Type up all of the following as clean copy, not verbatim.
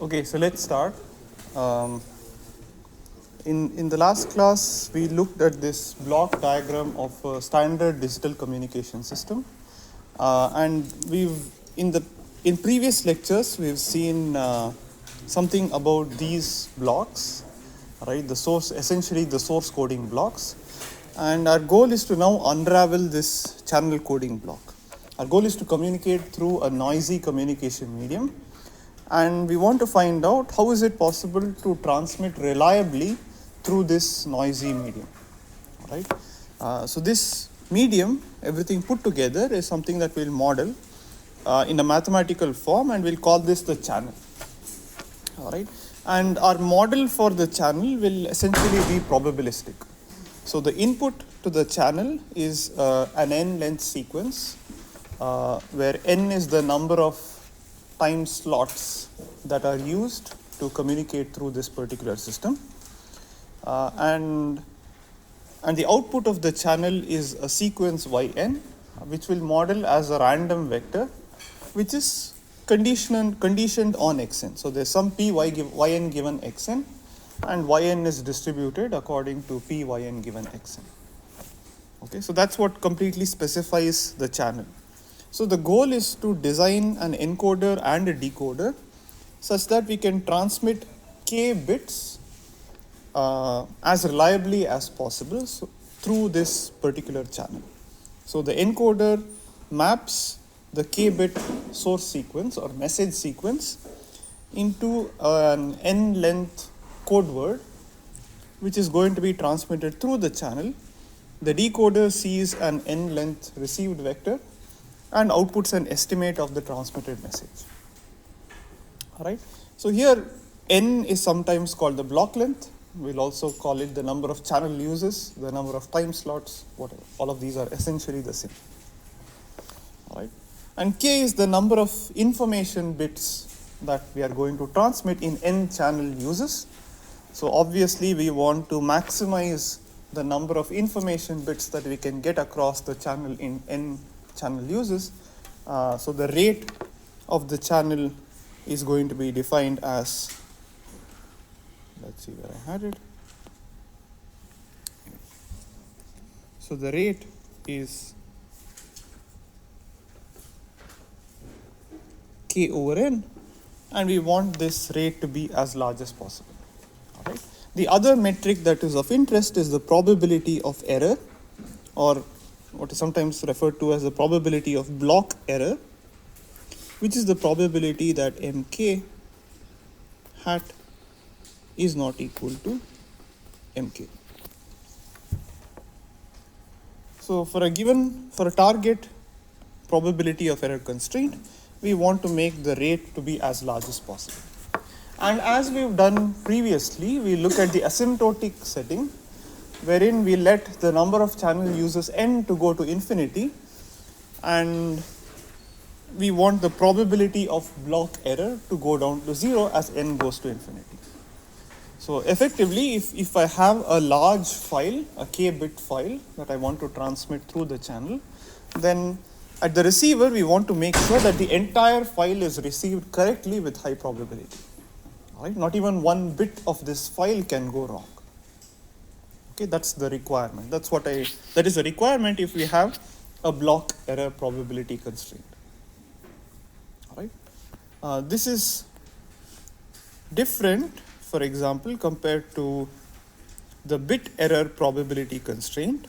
Okay, so let's start. Um, in the last class, we looked at this block diagram of a standard digital communication system, and in previous lectures we've seen something about these blocks, right? Essentially the source coding blocks, and our goal is to now unravel this channel coding block. Our goal is to communicate through a noisy communication medium, and we want to find out how is it possible to transmit reliably through this noisy medium, right? So this medium, everything put together, is something that we'll model in a mathematical form, and we'll call this the channel. All right, and our model for the channel will essentially be probabilistic. So the input to the channel is an n length sequence, where n is the number of time slots that are used to communicate through this particular system, and the output of the channel is a sequence yn, which will model as a random vector, which is conditioned on xn. So there's some yn given xn, and yn is distributed according to yn given xn. Okay, so that's what completely specifies the channel. So the goal is to design an encoder and a decoder such that we can transmit k bits as reliably as possible through this particular channel. So the encoder maps the k bit source sequence or message sequence into an n length code word, which is going to be transmitted through the channel. The decoder sees an n length received vector and outputs an estimate of the transmitted message. All right. So here n is sometimes called the block length. We'll also call it the number of channel uses, the number of time slots, whatever. All of these are essentially the same. All right. And k is the number of information bits that we are going to transmit in n channel uses. So obviously we want to maximize the number of information bits that we can get across the channel in n channel uses. So the rate of the channel is going to be defined as, let's see where I had it. So the rate is k over n, and we want this rate to be as large as possible. All right. The other metric that is of interest is the probability of error, or what is sometimes referred to as the probability of block error, which is the probability that mk hat is not equal to mk. So for a target probability of error constraint, we want to make the rate to be as large as possible. And as we've done previously, we look at the asymptotic setting, wherein we let the number of channel uses n to go to infinity, and we want the probability of block error to go down to 0 as n goes to infinity. So effectively, if I have a large file, a k-bit file that I want to transmit through the channel, then at the receiver we want to make sure that the entire file is received correctly with high probability. Right? Not even one bit of this file can go wrong. Okay, that's the requirement. That is a requirement if we have a block error probability constraint. All right. This is different, for example, compared to the bit error probability constraint.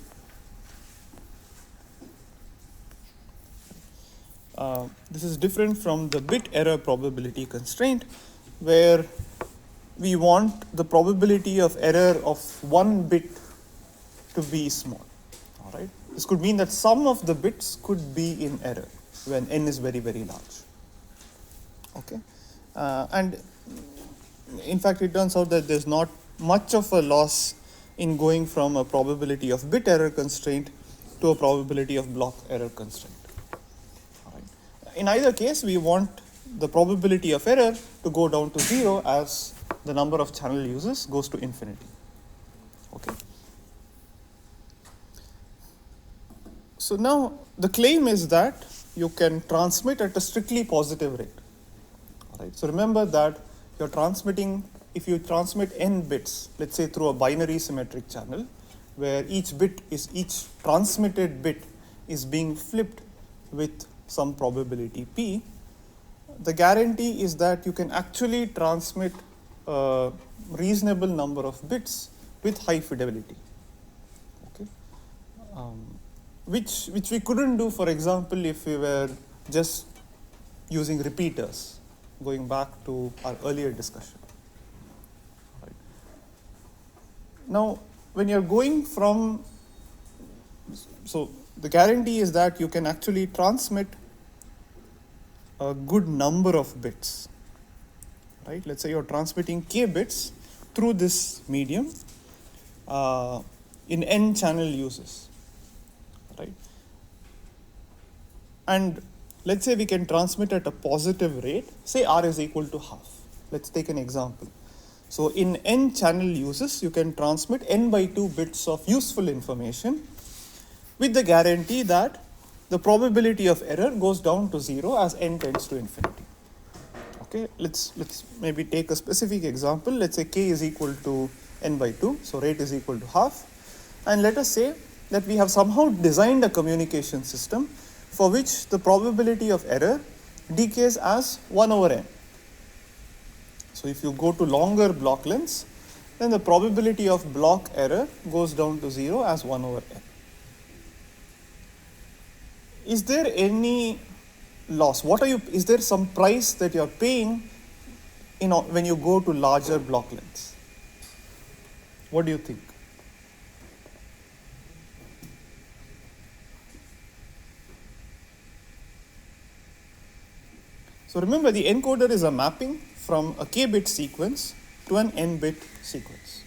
This is different from the bit error probability constraint, where we want the probability of error of one bit to be small. All right. This could mean that some of the bits could be in error when n is very, very large. Okay. And in fact, it turns out that there's not much of a loss in going from a probability of bit error constraint to a probability of block error constraint. All right. In either case, we want the probability of error to go down to 0 as the number of channel uses goes to infinity. Okay. So now the claim is that you can transmit at a strictly positive rate. All right. So remember that you're transmitting, if you transmit n bits, let's say through a binary symmetric channel, where each transmitted bit is being flipped with some probability p, the guarantee is that you can actually transmit a reasonable number of bits with high fidelity. Okay, which we couldn't do, for example, if we were just using repeaters, going back to our earlier discussion. Right. Now, when you're going from, so the guarantee is that you can actually transmit a good number of bits, right? Let's say you're transmitting k bits through this medium in n channel uses, right? And let's say we can transmit at a positive rate, say r is equal to half. Let's take an example. So in n channel uses, you can transmit n by 2 bits of useful information with the guarantee that the probability of error goes down to 0 as n tends to infinity. Okay, let's maybe take a specific example. Let's say k is equal to n by 2, so rate is equal to half. And let us say that we have somehow designed a communication system for which the probability of error decays as 1 over n. So if you go to longer block lengths, then the probability of block error goes down to 0 as 1 over n. Is there any loss? Is there some price that you're paying when you go to larger block lengths? What do you think? So remember, the encoder is a mapping from a k-bit sequence to an n-bit sequence.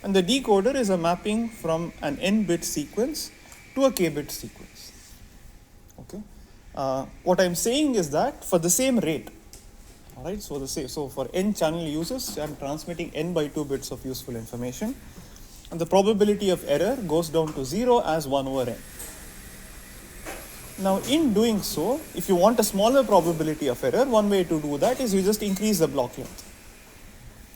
And the decoder is a mapping from an n-bit sequence to a k-bit sequence. Okay. What I'm saying is that for the same rate, all right, so for n channel uses, I'm transmitting n by 2 bits of useful information, and the probability of error goes down to 0 as 1 over n. Now, in doing so, if you want a smaller probability of error, one way to do that is you just increase the block length.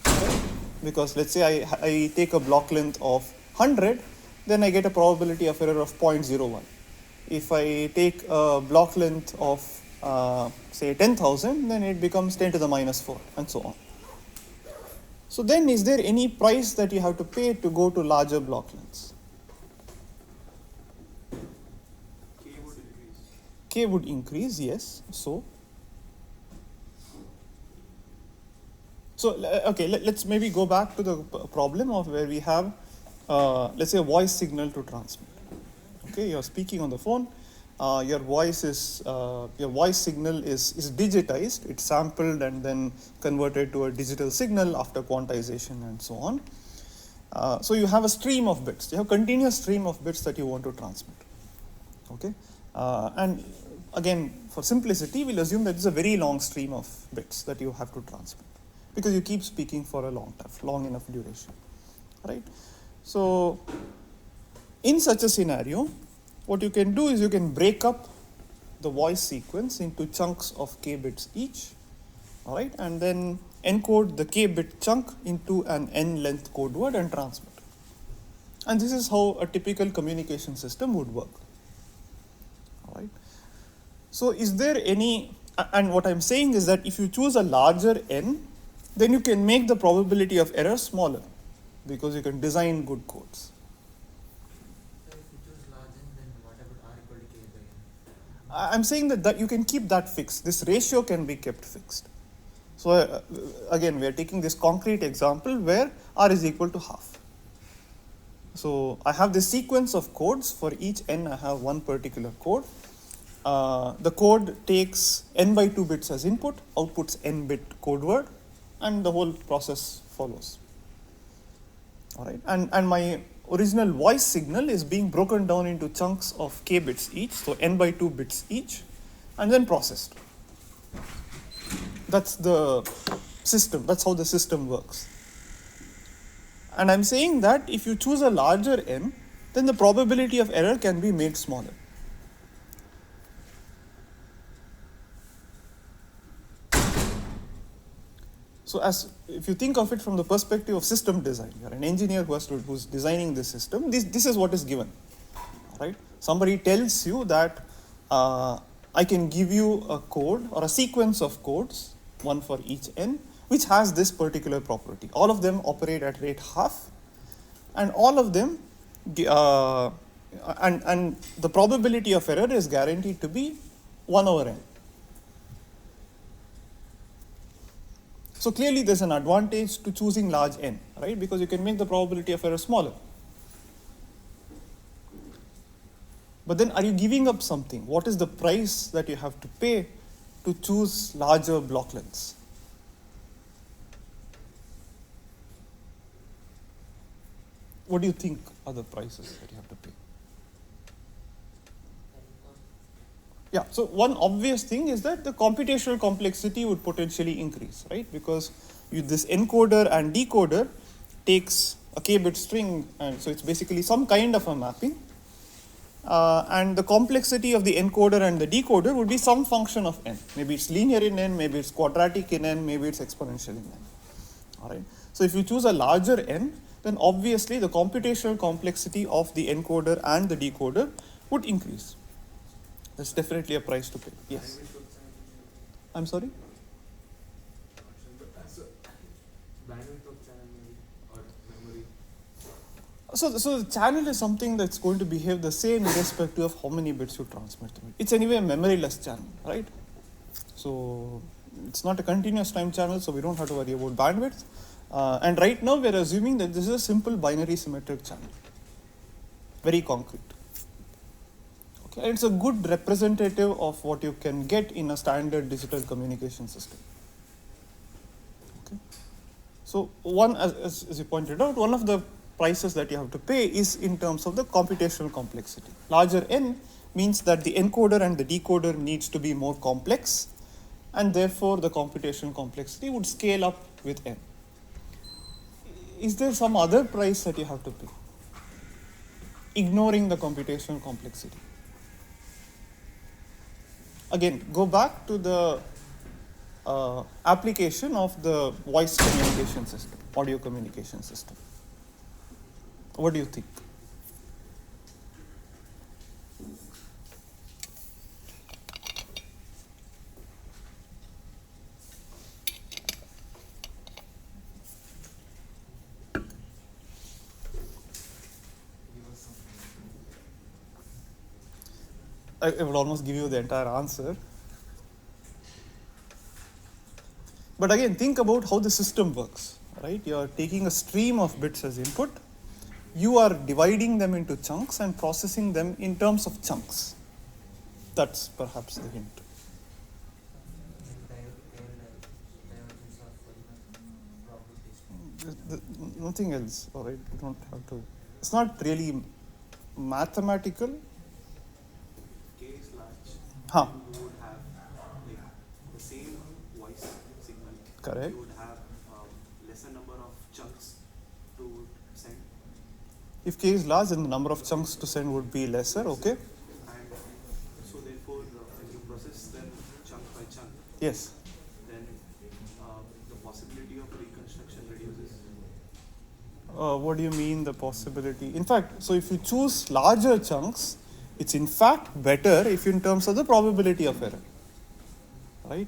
Okay? Because let's say I take a block length of 100, then I get a probability of error of 0.01. If I take a block length of, say, 10,000, then it becomes 10 to the minus 4, and so on. So then, is there any price that you have to pay to go to larger block lengths? K would increase, yes. So okay, let's maybe go back to the problem of where we have, let's say, a voice signal to transmit. Okay, you're speaking on the phone. Your voice signal is digitized. It's sampled and then converted to a digital signal after quantization and so on. So you have a stream of bits. You have a continuous stream of bits that you want to transmit. Okay, and again, for simplicity, we'll assume that it's a very long stream of bits that you have to transmit because you keep speaking for a long time, long enough duration, right? So in such a scenario, what you can do is you can break up the voice sequence into chunks of k bits each, all right, and then encode the k bit chunk into an n length code word and transmit. And this is how a typical communication system would work. All right. So is there any, and what I'm saying is that if you choose a larger n, then you can make the probability of error smaller because you can design good codes. I'm saying that you can keep that fixed. This ratio can be kept fixed. So again, we are taking this concrete example where r is equal to half. So I have this sequence of codes. For each n, I have one particular code. The code takes n by 2 bits as input, outputs n bit code word, and the whole process follows. All right, and my original voice signal is being broken down into chunks of k bits each, so n by 2 bits each, and then processed. That's the system. That's how the system works. And I'm saying that if you choose a larger n, then the probability of error can be made smaller. So if you think of it from the perspective of system design, you're an engineer who's designing this system, this is what is given, right? Somebody tells you that I can give you a code or a sequence of codes, one for each n, which has this particular property. All of them operate at rate half, and all of them, and the probability of error is guaranteed to be 1 over n. So clearly there's an advantage to choosing large n, right? Because you can make the probability of error smaller. But then are you giving up something? What is the price that you have to pay to choose larger block lengths? What do you think are the prices that you have to pay? Yeah, so one obvious thing is that the computational complexity would potentially increase, right? Because this encoder and decoder takes a k-bit string, and so it's basically some kind of a mapping. And the complexity of the encoder and the decoder would be some function of n. Maybe it's linear in n, maybe it's quadratic in n, maybe it's exponential in n. All right. So if you choose a larger n, then obviously the computational complexity of the encoder and the decoder would increase. That's definitely a price to pay. Yes. I'm sorry? Bandwidth of channel maybe, or memory. So the channel is something that's going to behave the same irrespective of how many bits you transmit through it. It's anyway a memoryless channel, right? So it's not a continuous time channel, so we don't have to worry about bandwidth. And right now we're assuming that this is a simple binary symmetric channel. Very concrete. Okay, and it's a good representative of what you can get in a standard digital communication system. Okay. So one, as you pointed out, one of the prices that you have to pay is in terms of the computational complexity. Larger n means that the encoder and the decoder needs to be more complex, and therefore the computational complexity would scale up with n. Is there some other price that you have to pay, ignoring the computational complexity? Again, go back to the application of the voice communication system, audio communication system. What do you think? I would almost give you the entire answer. But again, think about how the system works, right? You are taking a stream of bits as input. You are dividing them into chunks and processing them in terms of chunks. That's perhaps the hint. Nothing else, all right? You don't have to. It's not really mathematical. K is large. Huh. You would have like the same voice signal. Correct. You would have lesser number of chunks to send. If k is large, then the number of chunks to send would be lesser, okay? And so therefore, when you process them chunk by chunk, Yes. then the possibility of reconstruction reduces. What do you mean the possibility? In fact, so if you choose larger chunks, it's in fact better if in terms of the probability of error, right?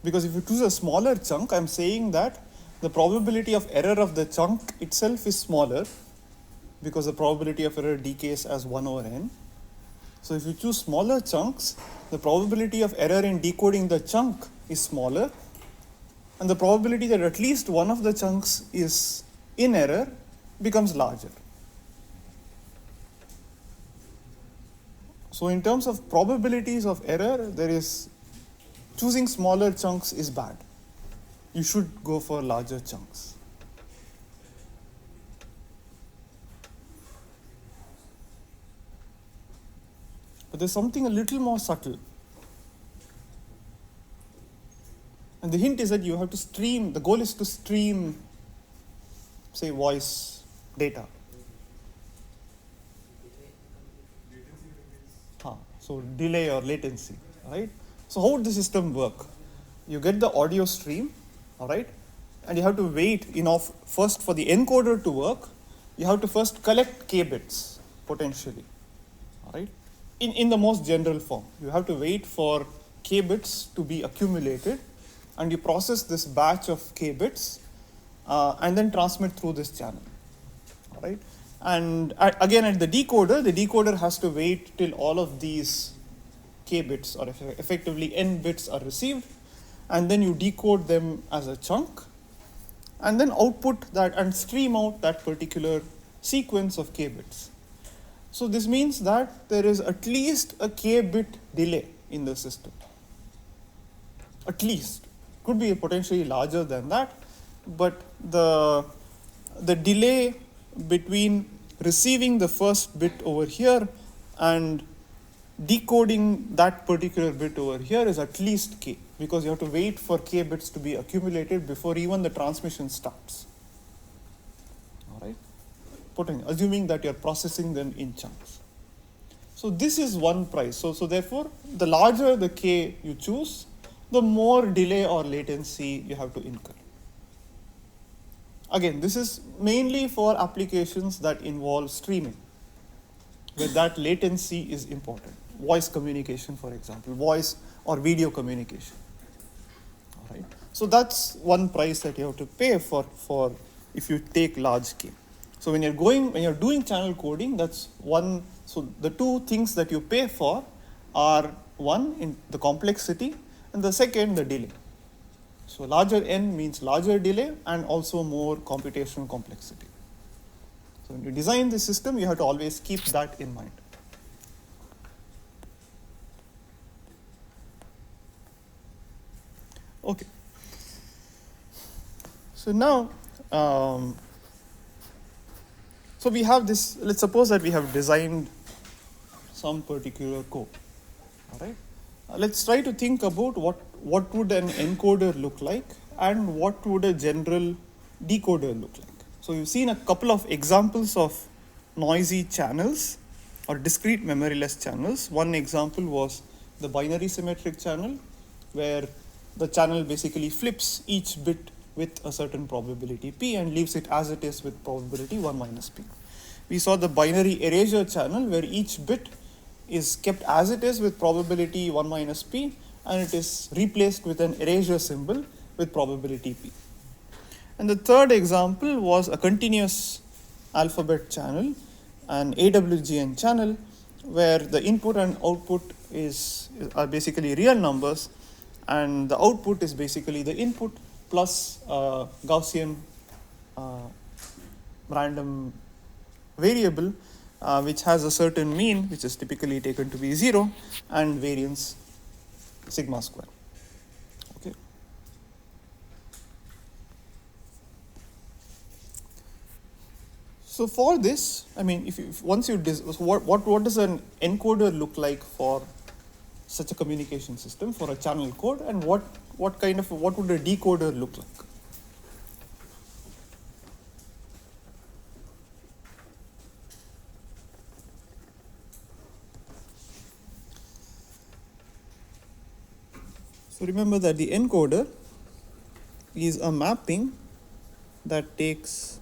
Because if you choose a smaller chunk, I'm saying that the probability of error of the chunk itself is smaller because the probability of error decays as 1 over n. So if you choose smaller chunks, the probability of error in decoding the chunk is smaller, and the probability that at least one of the chunks is in error becomes larger. So in terms of probabilities of error, choosing smaller chunks is bad. You should go for larger chunks. But there's something a little more subtle. And the hint is that you have to stream, the goal is to stream, say, voice data. So delay or latency, right? So how would the system work? You get the audio stream, all right? And you have to wait, first for the encoder to work, you have to first collect k bits potentially, all right? In the most general form, you have to wait for k bits to be accumulated, and you process this batch of k bits and then transmit through this channel, all right? And again, at the decoder has to wait till all of these k bits, or effectively n bits, are received, and then you decode them as a chunk, and then output that and stream out that particular sequence of k bits. So this means that there is at least a k bit delay in the system. At least. Could be potentially larger than that, but the delay between receiving the first bit over here and decoding that particular bit over here is at least k, because you have to wait for k bits to be accumulated before even the transmission starts. All right? Assuming that you're processing them in chunks. So this is one price. So therefore, the larger the k you choose, the more delay or latency you have to incur. Again, this is mainly for applications that involve streaming, where that latency is important. Voice communication, for example, voice or video communication. All right. So that's one price that you have to pay for if you take large k. So when you're doing channel coding, that's one. So the two things that you pay for are, one, in the complexity, and the second, the delay. So larger n means larger delay and also more computational complexity. So when you design the system, you have to always keep that in mind. Okay. So now, so we have this, let's suppose that we have designed some particular code, all right? Let's try to think about what would an encoder look like and what would a general decoder look like. So you've seen a couple of examples of noisy channels or discrete memoryless channels. One example was the binary symmetric channel, where the channel basically flips each bit with a certain probability p and leaves it as it is with probability 1 minus p. We saw the binary erasure channel, where each bit is kept as it is with probability 1 minus p, and it is replaced with an erasure symbol with probability p. And the third example was a continuous alphabet channel, an AWGN channel, where the input and output are basically real numbers, and the output is basically the input plus Gaussian random variable, which has a certain mean, which is typically taken to be 0, and variance sigma square. Okay. So for this, I mean, what does an encoder look like for such a communication system, for a channel code, and what would a decoder look like? So remember that the encoder is a mapping that takes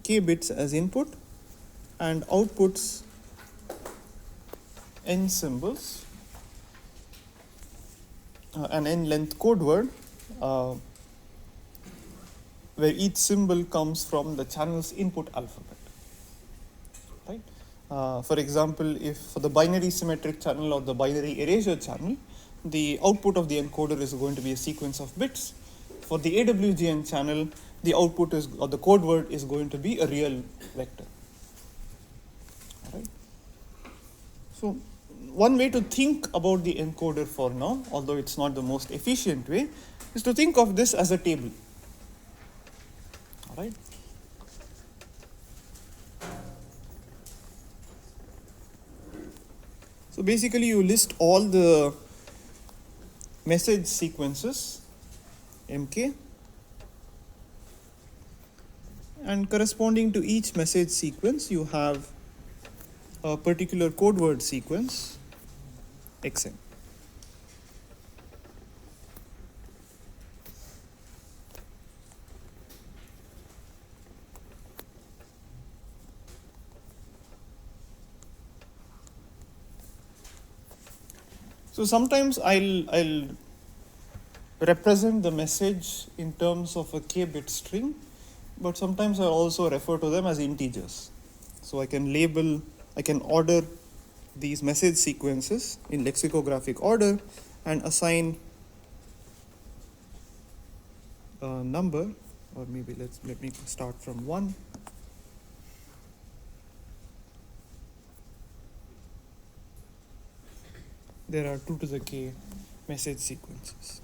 k bits as input and outputs n symbols, an n length code word, where each symbol comes from the channel's input alphabet. Right? For example, if for the binary symmetric channel or the binary erasure channel, the output of the encoder is going to be a sequence of bits. For the AWGN channel, the output or the code word is going to be a real vector. All right. So one way to think about the encoder for now, although it's not the most efficient way, is to think of this as a table. All right. So basically you list all the message sequences, MK, and corresponding to each message sequence you have a particular code word sequence, XM. So sometimes I'll represent the message in terms of a k-bit string, but sometimes I also refer to them as integers. So I can order these message sequences in lexicographic order and assign a number, or maybe let me start from 1. There are 2 to the k message sequences.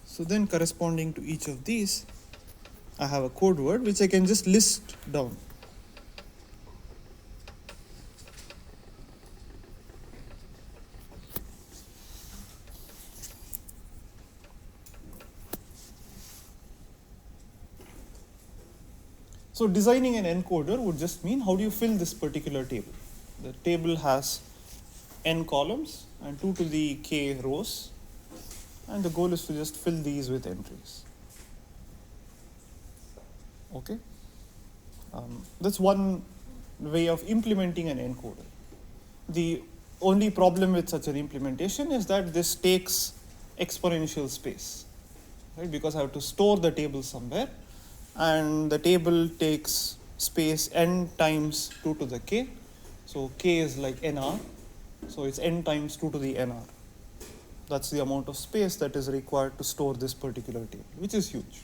So then corresponding to each of these, I have a code word which I can just list down. So designing an encoder would just mean how do you fill this particular table. The table has n columns and 2 to the k rows, and the goal is to just fill these with entries. Okay, that's one way of implementing an encoder. The only problem with such an implementation is that this takes exponential space, right? Because I have to store the table somewhere, and the table takes space n times 2 to the k. So k is like nr, so it's n times 2 to the nr. That's the amount of space that is required to store this particular table, which is huge.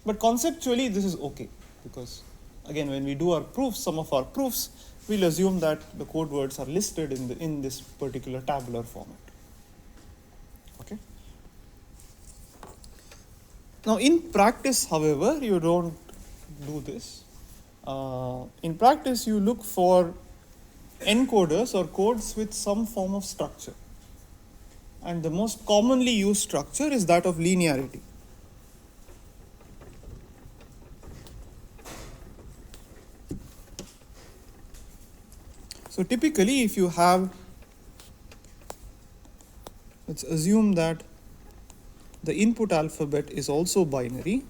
But conceptually, this is okay, because again, when we do our proofs, some of our proofs, we'll assume that the code words are listed in this particular tabular format. Okay. Now, in practice, however, you don't do this. In practice, you look for encoders or codes with some form of structure. And the most commonly used structure is that of linearity. So typically, if you have, let's assume that the input alphabet is also binary,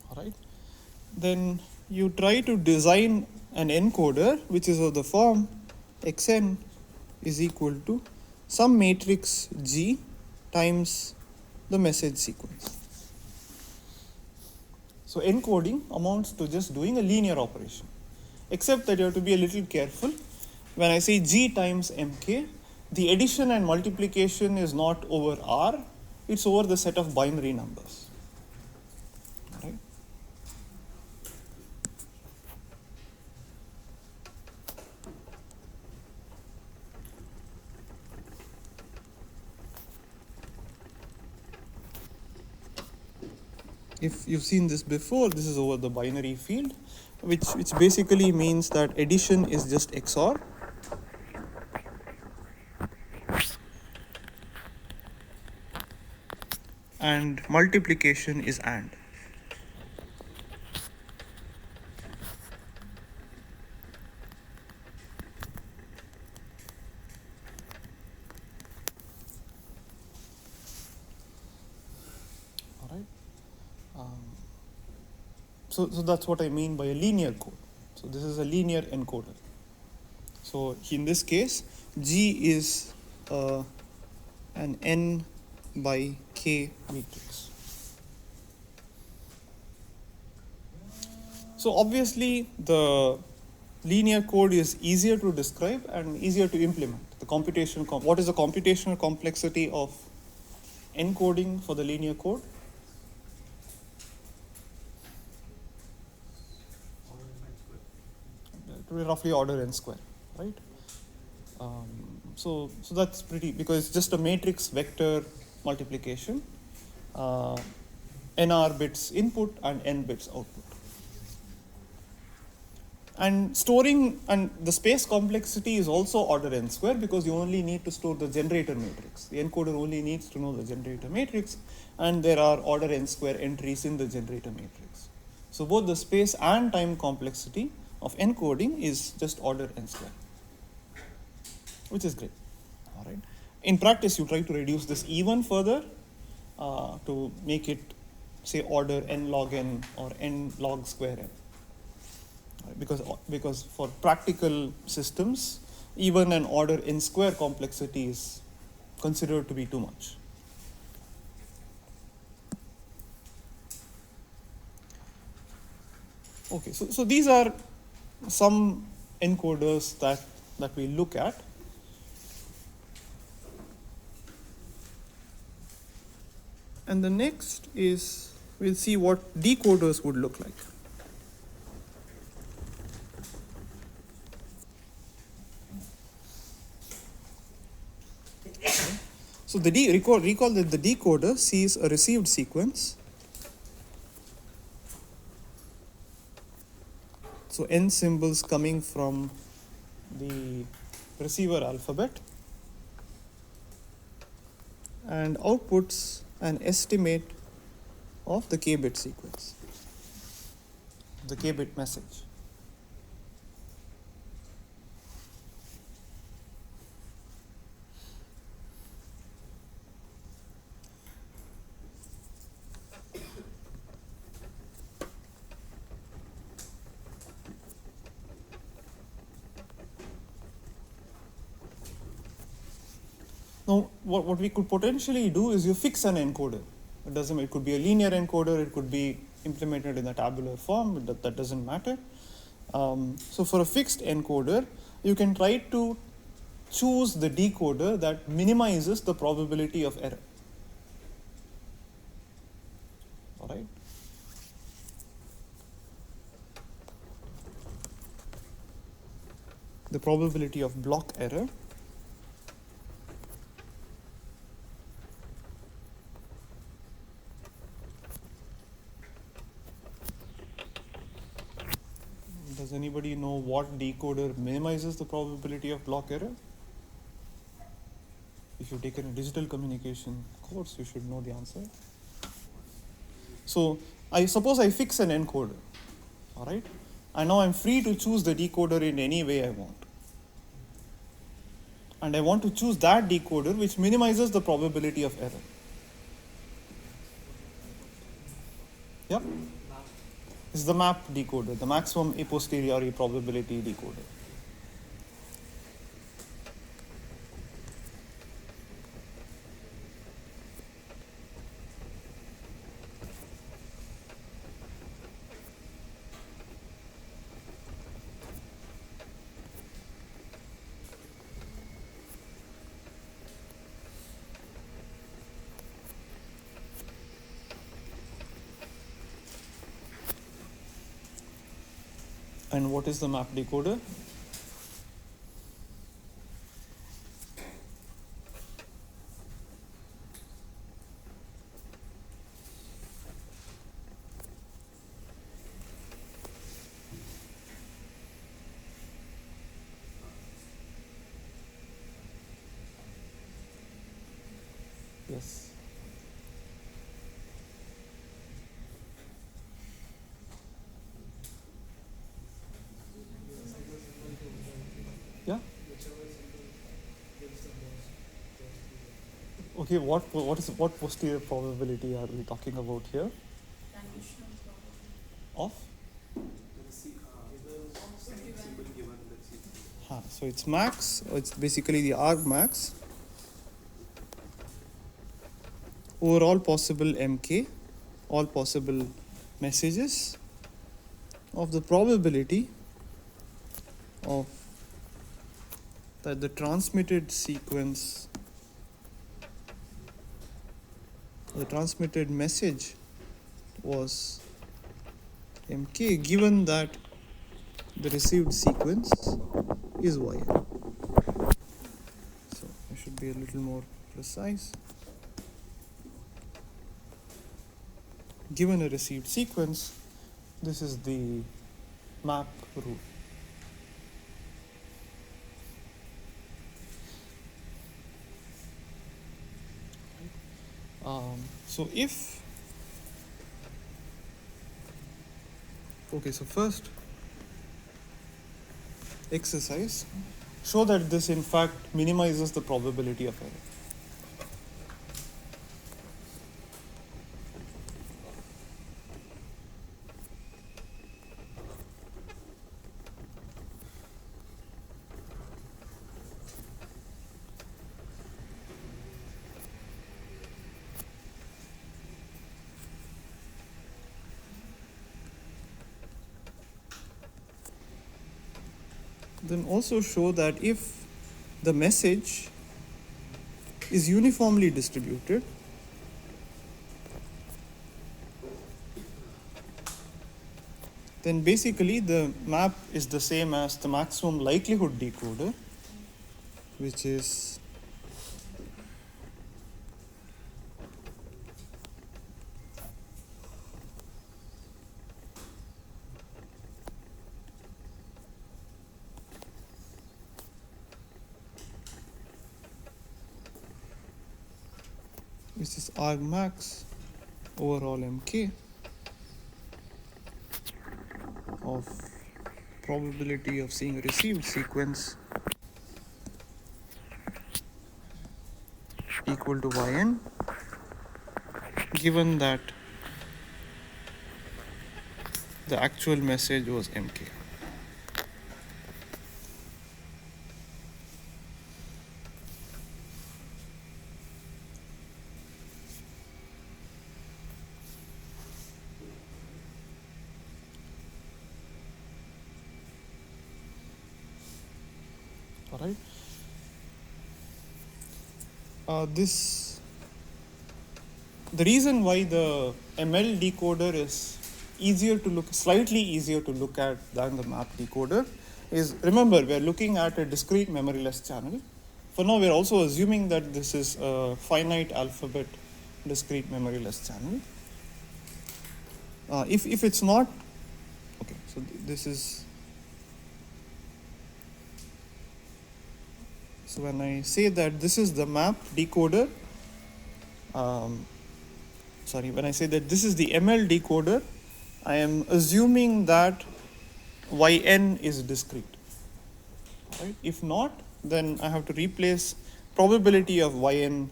all right, then you try to design an encoder which is of the form xn is equal to some matrix G times the message sequence. So encoding amounts to just doing a linear operation, except that you have to be a little careful. When I say G times mk, the addition and multiplication is not over R, it's over the set of binary numbers. Right? If you've seen this before, this is over the binary field, which basically means that addition is just XOR. And multiplication is AND. All right. So that's what I mean by a linear code. So this is a linear encoder. So in this case, G is an n by k matrix. So obviously the linear code is easier to describe and easier to implement. The computational what is the computational complexity of encoding for the linear code? It will be roughly order n square, right? So that's pretty, because it's just a matrix vector multiplication, nr bits input and n bits output. And storing, and the space complexity is also order n square, because you only need to store the generator matrix. The encoder only needs to know the generator matrix, and there are order n square entries in the generator matrix. So both the space and time complexity of encoding is just order n square, which is great. All right. In practice, you try to reduce this even further to make it, say, order n log n or n log square n. Right? because for practical systems, even an order n square complexity is considered to be too much. Okay, so these are some encoders that we look at. And the next is we'll see what decoders would look like. So recall that the decoder sees a received sequence. So n symbols coming from the receiver alphabet, and outputs an estimate of the k-bit sequence, the k-bit message. Now, what we could potentially do is you fix an encoder. It could be a linear encoder, it could be implemented in a tabular form, that doesn't matter. So for a fixed encoder, you can try to choose the decoder that minimizes the probability of error. All right? The probability of block error. Does anybody know what decoder minimizes the probability of block error? If you've taken a digital communication course, you should know the answer. So I suppose I fix an encoder, all right? And now I'm free to choose the decoder in any way I want. And I want to choose that decoder which minimizes the probability of error. Yep. This is the map decoder, the maximum a posteriori probability decoder. And what is the map decoder? Yes. Yeah. Okay. What posterior probability are we talking about here? Of? So it's max. It's basically the argmax over all possible MK, all possible messages of the probability of that the transmitted sequence, the transmitted message was MK given that the received sequence is Y. So I should be a little more precise. Given a received sequence, this is the map rule. So if, okay, so first exercise, show that this in fact minimizes the probability of error. then also show that if the message is uniformly distributed, then basically the map is the same as the maximum likelihood decoder, which is argmax over all mk of probability of seeing a received sequence equal to yn, given that the actual message was mk. All right. The reason why the ML decoder is slightly easier to look at than the map decoder is, remember, we're looking at a discrete memoryless channel. For now, we're also assuming that this is a finite alphabet discrete memoryless channel. If it's not, okay, so this is, so when I say that this is the map decoder, when I say that this is the ML decoder, I am assuming that yn is discrete. Right? If not, then I have to replace probability of yn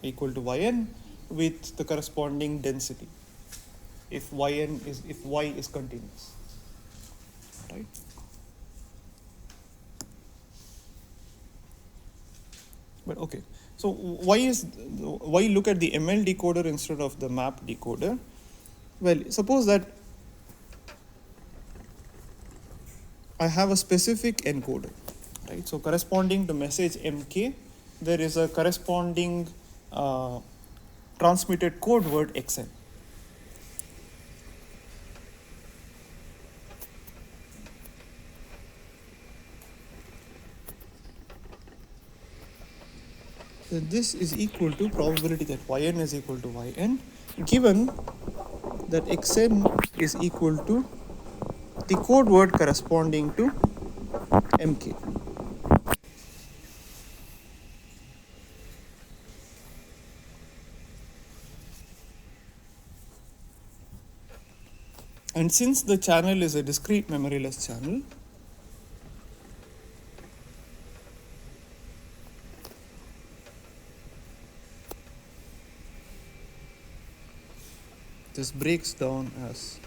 equal to yn with the corresponding density if y is continuous. Right? But okay, so why look at the ML decoder instead of the map decoder? Well, suppose that I have a specific encoder, right? So corresponding to message mk, there is a corresponding transmitted code word xn. So this is equal to probability that yn is equal to yn, given that xn is equal to the code word corresponding to mk. And since the channel is a discrete memoryless channel, this breaks down as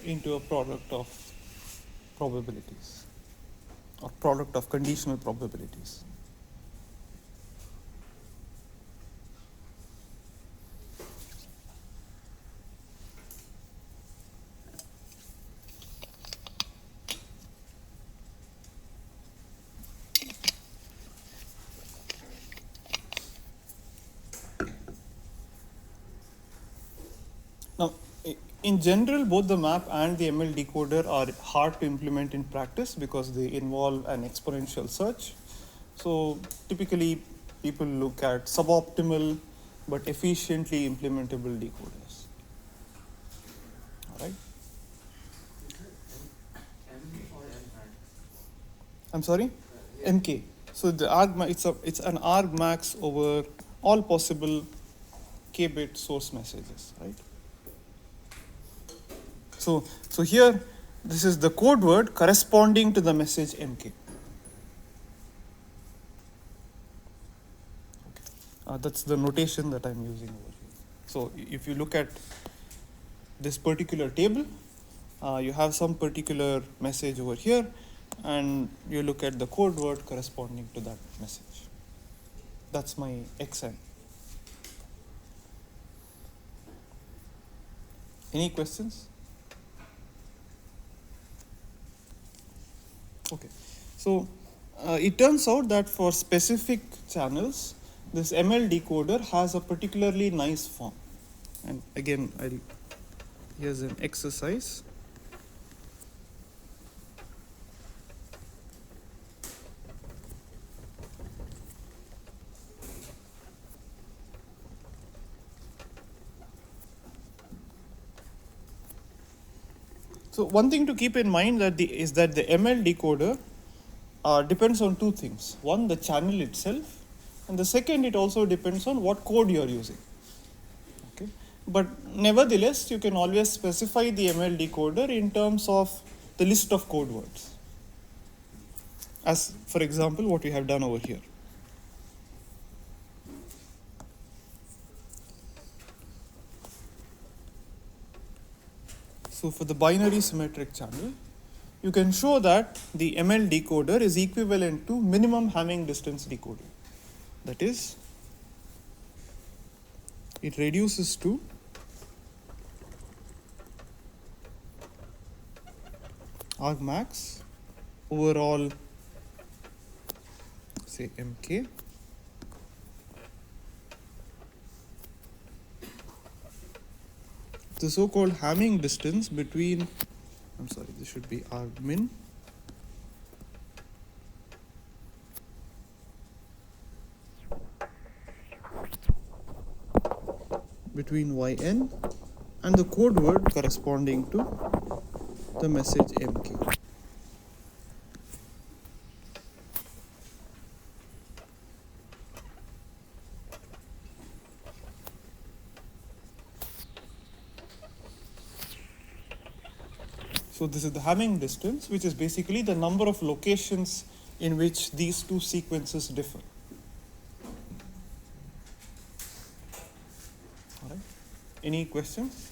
into a product of probabilities or product of conditional probabilities. Now, in general, both the map and the ML decoder are hard to implement in practice because they involve an exponential search. So typically, people look at suboptimal but efficiently implementable decoders. All right. I'm sorry, MK. So the it's an argmax over all possible k-bit source messages, right? So here, this is the code word corresponding to the message mk. Okay. That's the notation that I'm using over here. So if you look at this particular table, you have some particular message over here, and you look at the code word corresponding to that message. That's my xn. Any questions? Okay. So it turns out that for specific channels, this ML decoder has a particularly nice form. And again, here's an exercise. So one thing to keep in mind is that the ML decoder depends on two things. One, the channel itself, and the second, it also depends on what code you are using. Okay, but nevertheless, you can always specify the ML decoder in terms of the list of code words. As for example, what we have done over here. So for the binary symmetric channel, you can show that the ML decoder is equivalent to minimum Hamming distance decoding. That is, it reduces to argmax overall, say mk, the so-called Hamming distance between, this should be argmin between yn and the code word corresponding to the message mk. So this is the Hamming distance, which is basically the number of locations in which these two sequences differ. All right. Any questions?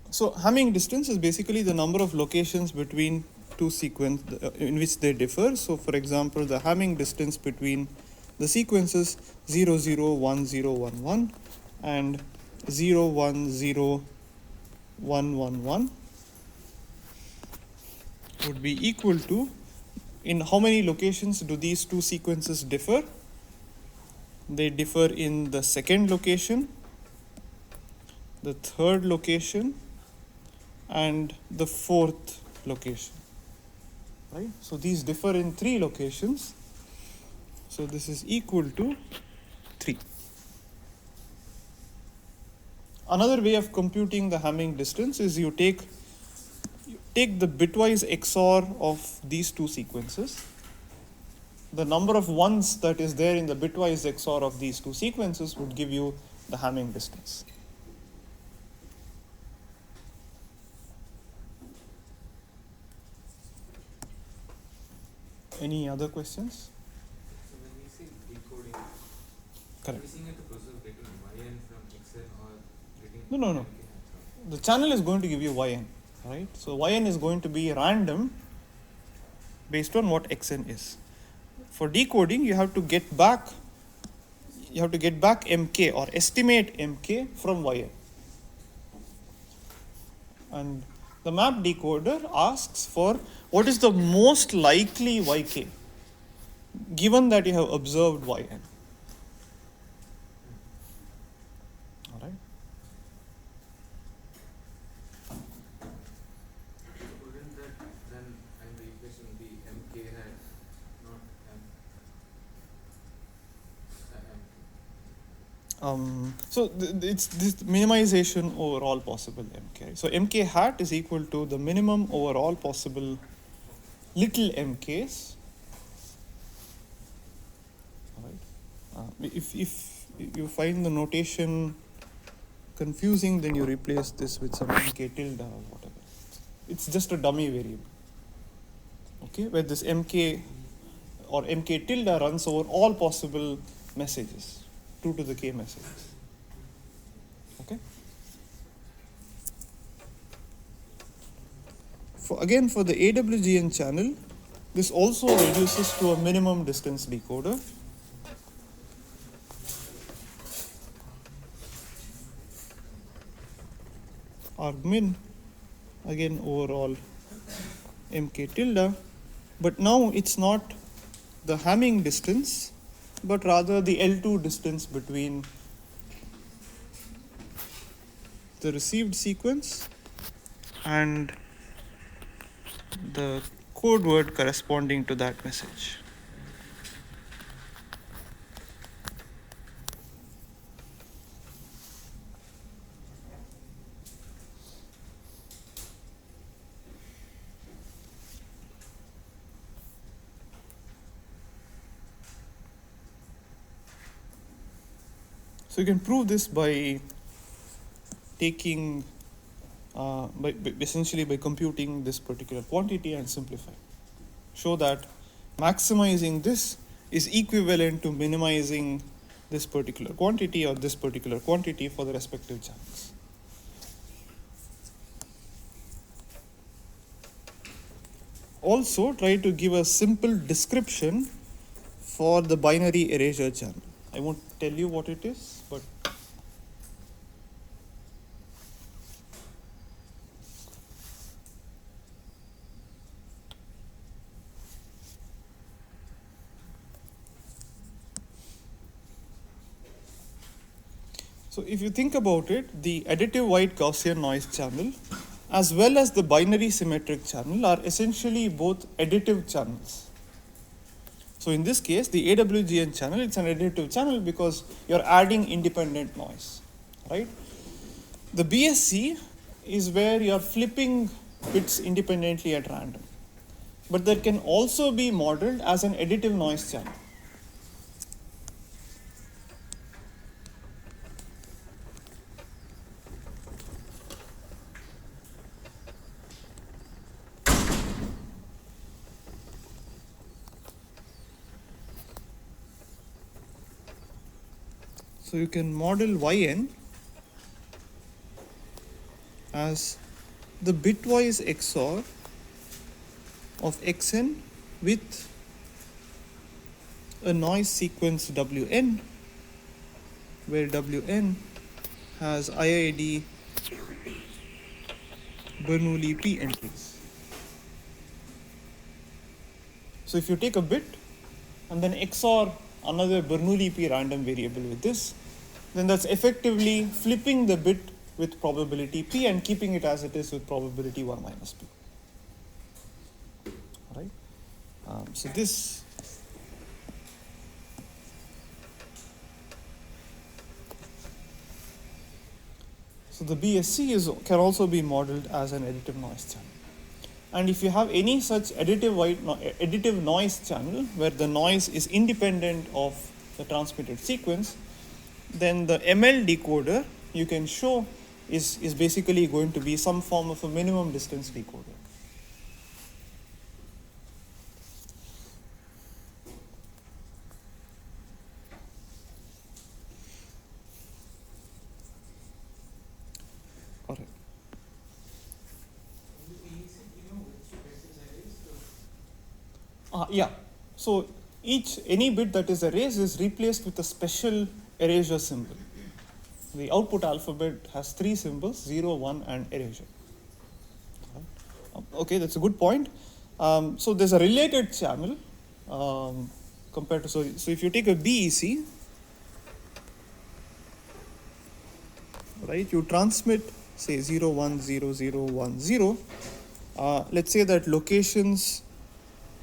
So Hamming distance is basically the number of locations between two sequences in which they differ. So for example, the Hamming distance between the sequences 0, 0, 1, 0, 1, 1 and 0, 1, 0, 1, 1, 1 would be equal to, in how many locations do these two sequences differ? They differ in the second location, the third location, and the fourth location. Right? So these differ in 3 locations. So this is equal to 3. Another way of computing the Hamming distance is you take the bitwise XOR of these two sequences. The number of ones that is there in the bitwise XOR of these two sequences would give you the Hamming distance. Any other questions? So when we say decoding, Correct. are we seeing at the process of getting yn from xn or getting No. mk? The channel is going to give you yn, right? So yn is going to be random based on what xn is. For decoding, you have to get back mk or estimate mk from yn. And the map decoder asks for what is the most likely yk, given that you have observed yn. All right. Wouldn't that then and the equation be mk hat, not m? So it's this minimization over all possible mk. So mk hat is equal to the minimum over all possible little mk's. All right. If you find the notation confusing, then you replace this with some mk tilde or whatever. It's just a dummy variable. Okay, where this mk or mk tilde runs over all possible messages, 2 to the k messages. Okay. Again, for the AWGN channel, this also reduces to a minimum distance decoder. Argmin, again overall mk tilde, but now it's not the Hamming distance, but rather the L2 distance between the received sequence and the code word corresponding to that message. So you can prove this by taking, essentially by computing this particular quantity and simplifying. Show that maximizing this is equivalent to minimizing this particular quantity or this particular quantity for the respective channels. Also, try to give a simple description for the binary erasure channel. I won't tell you what it is, but so if you think about it, the additive white Gaussian noise channel as well as the binary symmetric channel are essentially both additive channels. So in this case, the AWGN channel, it's an additive channel because you're adding independent noise, right? The BSC is where you're flipping bits independently at random, but that can also be modeled as an additive noise channel. So you can model yn as the bitwise XOR of xn with a noise sequence wn, where wn has IID Bernoulli P entries. So if you take a bit and then XOR another Bernoulli P random variable with this, then that's effectively flipping the bit with probability P and keeping it as it is with probability 1 minus P. All right. So this so the BSC can also be modeled as an additive noise channel. And if you have any such additive noise channel where the noise is independent of the transmitted sequence, then the ML decoder you can show is basically going to be some form of a minimum distance decoder. All right. Yeah. So any bit that is erased is replaced with a special erasure symbol. The output alphabet has 3 symbols, 0, 1, and erasure. Okay, that's a good point. So there's a related channel compared to, so if you take a BEC, right, you transmit say 0, 1, 0, 0, 1, 0. Let's say that locations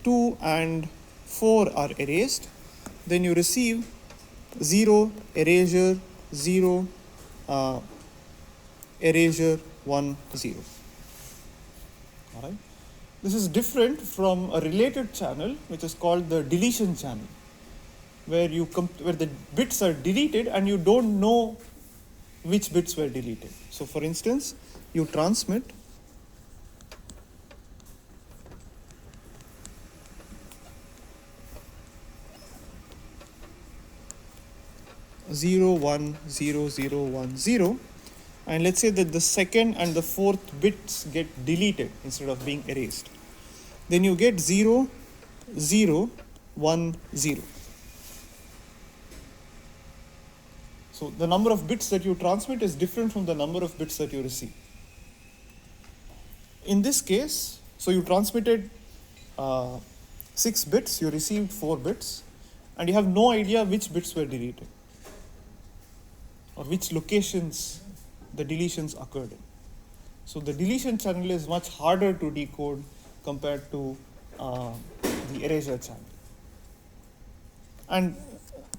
2 and 4 are erased. Then you receive 0, erasure, 0, erasure, 1, 0. All right. This is different from a related channel, which is called the deletion channel, where where the bits are deleted and you don't know which bits were deleted. So, for instance, you transmit 0, 1, 0, 0, 1, 0, and let's say that the second and the fourth bits get deleted instead of being erased, then you get 0, 0, 1, 0. So the number of bits that you transmit is different from the number of bits that you receive. In this case, so you transmitted 6 bits, you received 4 bits, and you have no idea which bits were deleted or which locations the deletions occurred in. So the deletion channel is much harder to decode compared to the erasure channel. And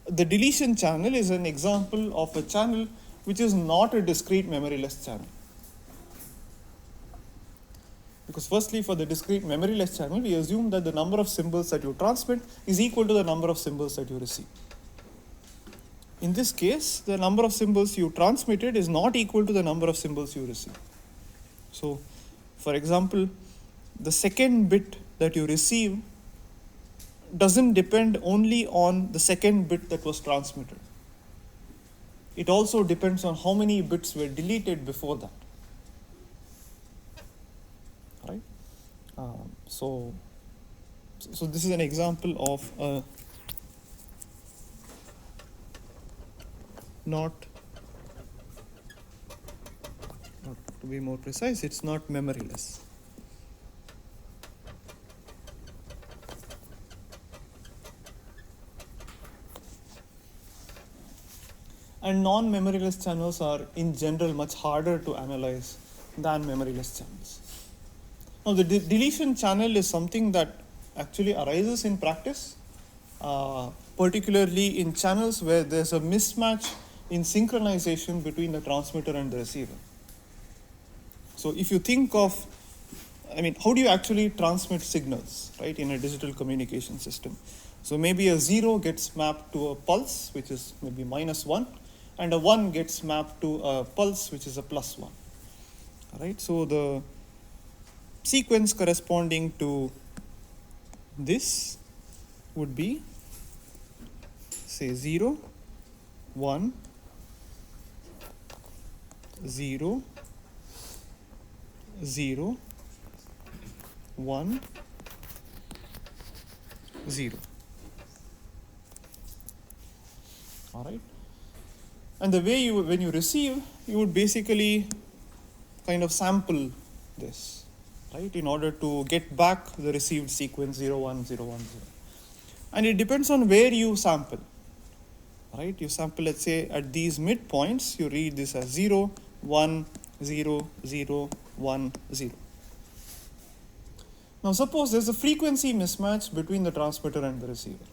the deletion channel is an example of a channel which is not a discrete memoryless channel. Because firstly, for the discrete memoryless channel, we assume that the number of symbols that you transmit is equal to the number of symbols that you receive. In this case, the number of symbols you transmitted is not equal to the number of symbols you receive. So, for example, the second bit that you receive doesn't depend only on the second bit that was transmitted. It also depends on how many bits were deleted before that. Right? So this is an example of a not to be more precise, it's not memoryless. And non-memoryless channels are in general much harder to analyze than memoryless channels. Now the deletion channel is something that actually arises in practice, particularly in channels where there's a mismatch in synchronization between the transmitter and the receiver. So if you think of, how do you actually transmit signals, right, in a digital communication system? So maybe a 0 gets mapped to a pulse, which is maybe -1, and a 1 gets mapped to a pulse, which is a +1. All right, so the sequence corresponding to this would be, say, 0, 1, 0, 0, 1, 0. All right. And the way when you receive, you would basically kind of sample this, right, in order to get back the received sequence 0, 1, 0, 1, 0. And it depends on where you sample, right? You sample, let's say, at these midpoints, you read this as 0, 1, 0, 0, 1, 0. Now suppose there's a frequency mismatch between the transmitter and the receiver.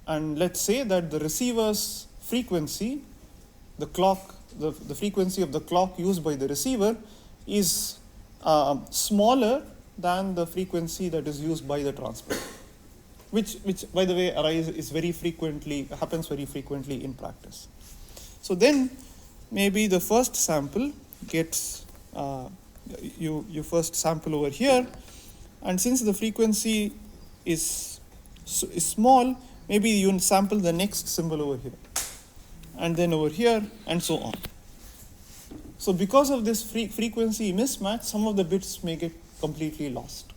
And let's say that the receiver's frequency, the frequency of the clock used by the receiver is smaller than the frequency that is used by the transmitter, which by the way happens very frequently in practice. So then maybe the first sample gets, you first sample over here, and since the frequency is small, maybe you sample the next symbol over here, and then over here, and so on. So because of this frequency mismatch, some of the bits may get completely lost.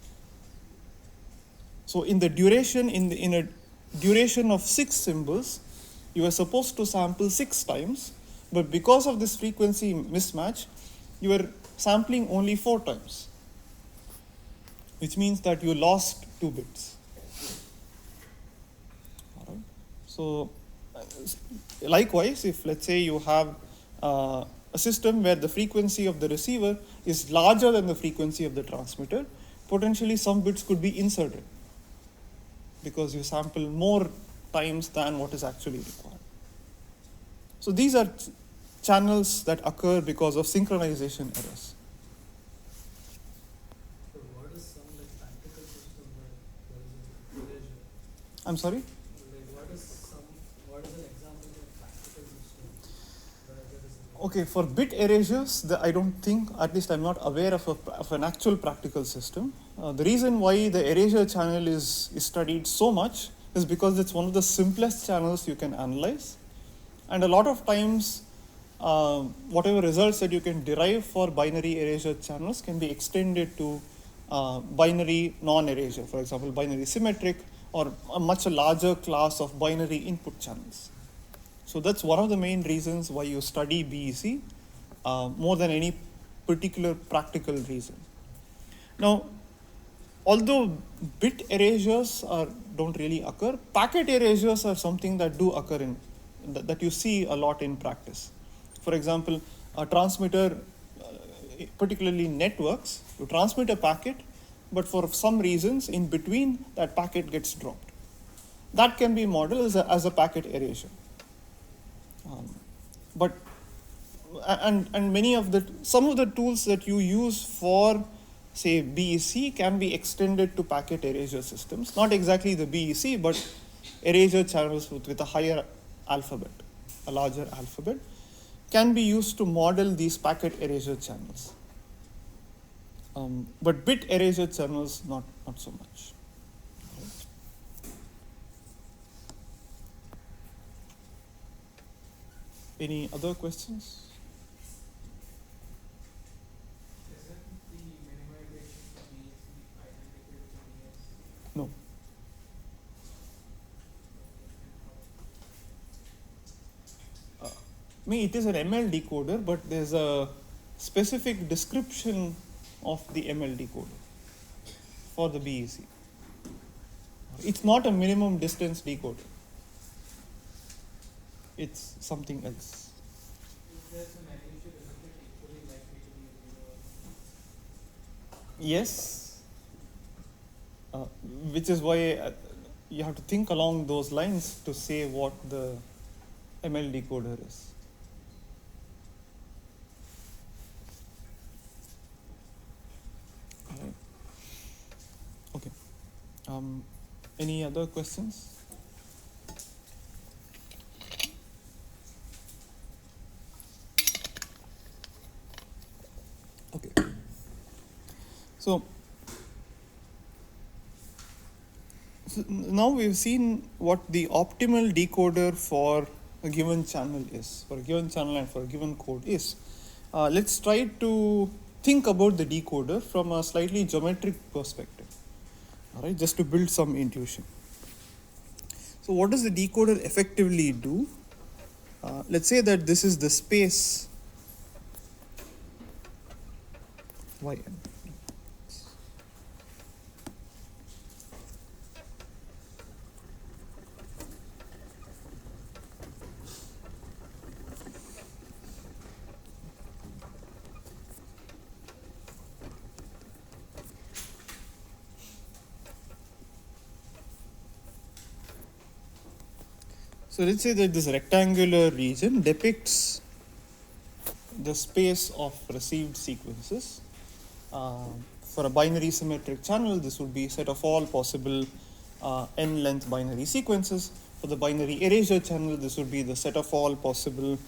So in the duration, in a duration of 6 symbols, you are supposed to sample 6 times, but because of this frequency mismatch, you are sampling only 4 times, which means that you lost 2 bits. All right. So likewise, if let's say you have a system where the frequency of the receiver is larger than the frequency of the transmitter, potentially some bits could be inserted because you sample more times than what is actually required. So these are channels that occur because of synchronization errors. So what is some practical system where there is a I'm sorry? What is an example of a practical system where there is a Okay, for bit erasures, I don't think, at least I'm not aware of an actual practical system. The reason why the erasure channel is studied so much is because it's one of the simplest channels you can analyze. And a lot of times, whatever results that you can derive for binary erasure channels can be extended to binary non-erasure, for example, binary symmetric, or a much larger class of binary input channels. So that's one of the main reasons why you study BEC more than any particular practical reason. Now, although bit erasures don't really occur, packet erasures are something that do occur that you see a lot in practice. For example, a transmitter, particularly networks, you transmit a packet, but for some reasons in between that packet gets dropped. That can be modeled as a packet erasure. But some of the tools that you use for, say, BEC can be extended to packet erasure systems. Not exactly the BEC, but erasure channels with a higher alphabet, a larger alphabet, can be used to model these packet erasure channels. But bit erasure channels, not so much. Any other questions? Isn't the minimization for BEC identical to BEC? No. It is an ML decoder, but there's a specific description of the ML decoder for the BEC. It's not a minimum distance decoder. It's something else. If there's a magnitude, isn't it equally likely to be 0 or 1? Yes. Which is why you have to think along those lines to say what the ML decoder is. Right. Okay. Any other questions? Okay. So now we've seen what the optimal decoder for a given channel is, for a given channel and for a given code is. Let's try to think about the decoder from a slightly geometric perspective, all right, just to build some intuition. So what does the decoder effectively do? Let's say that this is the space Yn. So let's say that this rectangular region depicts the space of received sequences. For a binary symmetric channel, this would be set of all possible n-length binary sequences. For the binary erasure channel, this would be the set of all possible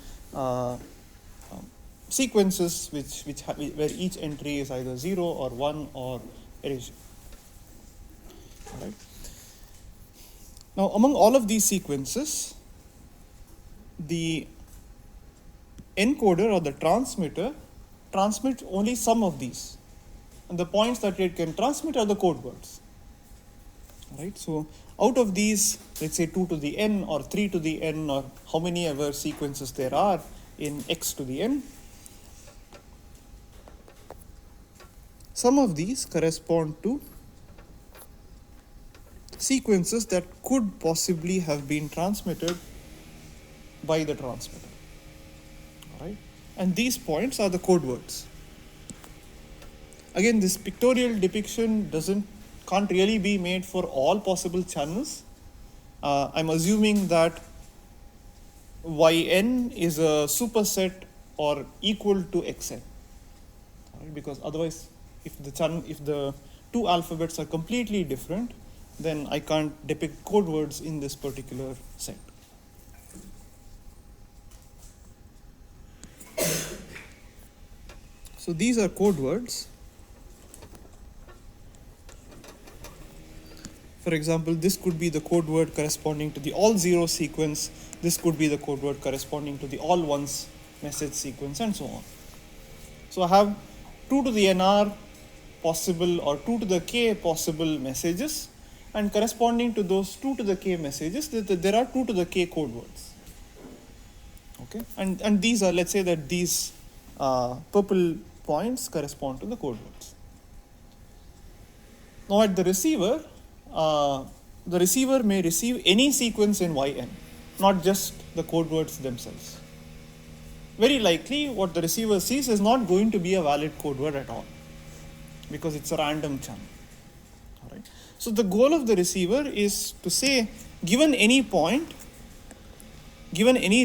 sequences where each entry is either 0 or 1 or erasure. All right. Now, among all of these sequences, the encoder or the transmitter transmits only some of these. And the points that it can transmit are the code words. Right? So out of these, let's say 2 to the n or 3 to the n or how many ever sequences there are in x to the n, some of these correspond to sequences that could possibly have been transmitted by the transmitter. All right? And these points are the code words. Again, this pictorial depiction can't really be made for all possible channels. I'm assuming that Yn is a superset or equal to Xn. Right? Because otherwise, if the two alphabets are completely different, then I can't depict code words in this particular set. So these are code words. For example, this could be the code word corresponding to the all zero sequence. This could be the code word corresponding to the all ones message sequence, and so on. So I have 2 to the nr possible or 2 to the k possible messages, and corresponding to those 2 to the k messages, there are 2 to the k code words. Okay, and these are, let's say that these purple points correspond to the code words. Now at the receiver may receive any sequence in yn, not just the code words themselves. Very likely what the receiver sees is not going to be a valid code word at all, because it's a random channel. All right. So the goal of the receiver is to say, given any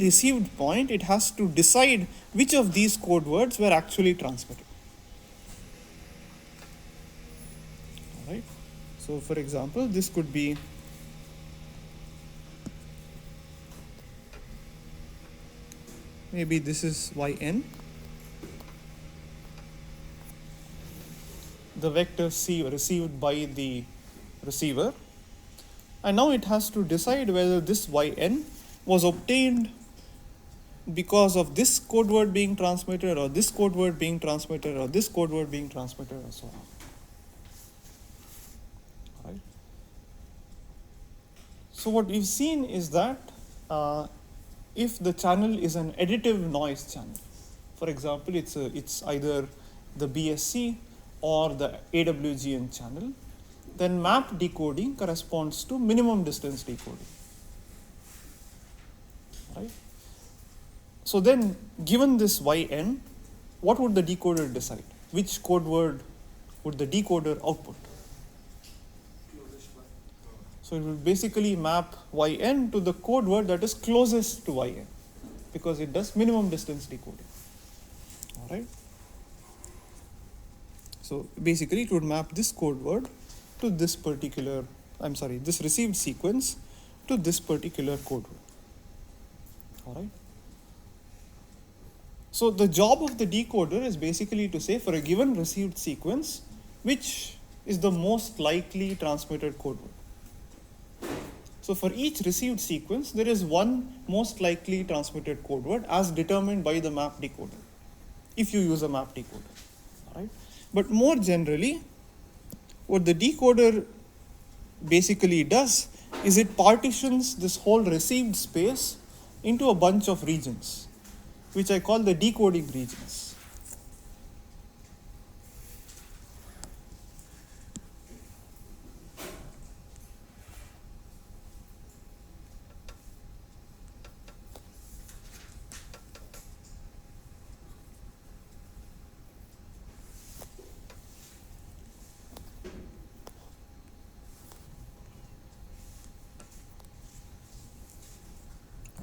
received point, it has to decide which of these code words were actually transmitted. All right. So for example, this could be maybe this is yn, the vector C received by the receiver, and now it has to decide whether this yn was obtained because of this code word being transmitted, or this code word being transmitted, or this code word being transmitted, and so on. Right. So what we've seen is that if the channel is an additive noise channel, for example, it's either the BSC or the AWGN channel, then map decoding corresponds to minimum distance decoding. Right? So then, given this yn, what would the decoder decide? Which code word would the decoder output? So it will basically map yn to the code word that is closest to yn, because it does minimum distance decoding. All right. So basically it would map this code word to this particular, this received sequence to this particular code word. All right. So the job of the decoder is basically to say, for a given received sequence, which is the most likely transmitted code word. So for each received sequence, there is one most likely transmitted code word as determined by the map decoder, if you use a map decoder. All right. But more generally, what the decoder basically does is it partitions this whole received space into a bunch of regions, which I call the decoding regions.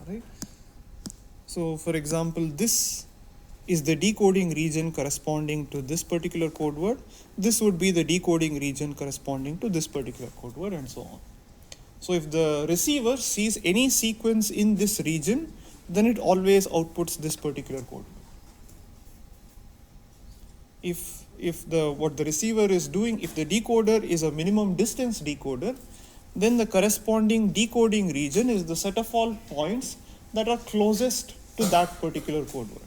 Right. So for example, this is the decoding region corresponding to this particular code word. This would be the decoding region corresponding to this particular code word, and so on. So if the receiver sees any sequence in this region, then it always outputs this particular code. If what the receiver is doing, if the decoder is a minimum distance decoder, then the corresponding decoding region is the set of all points that are closest to that particular code word.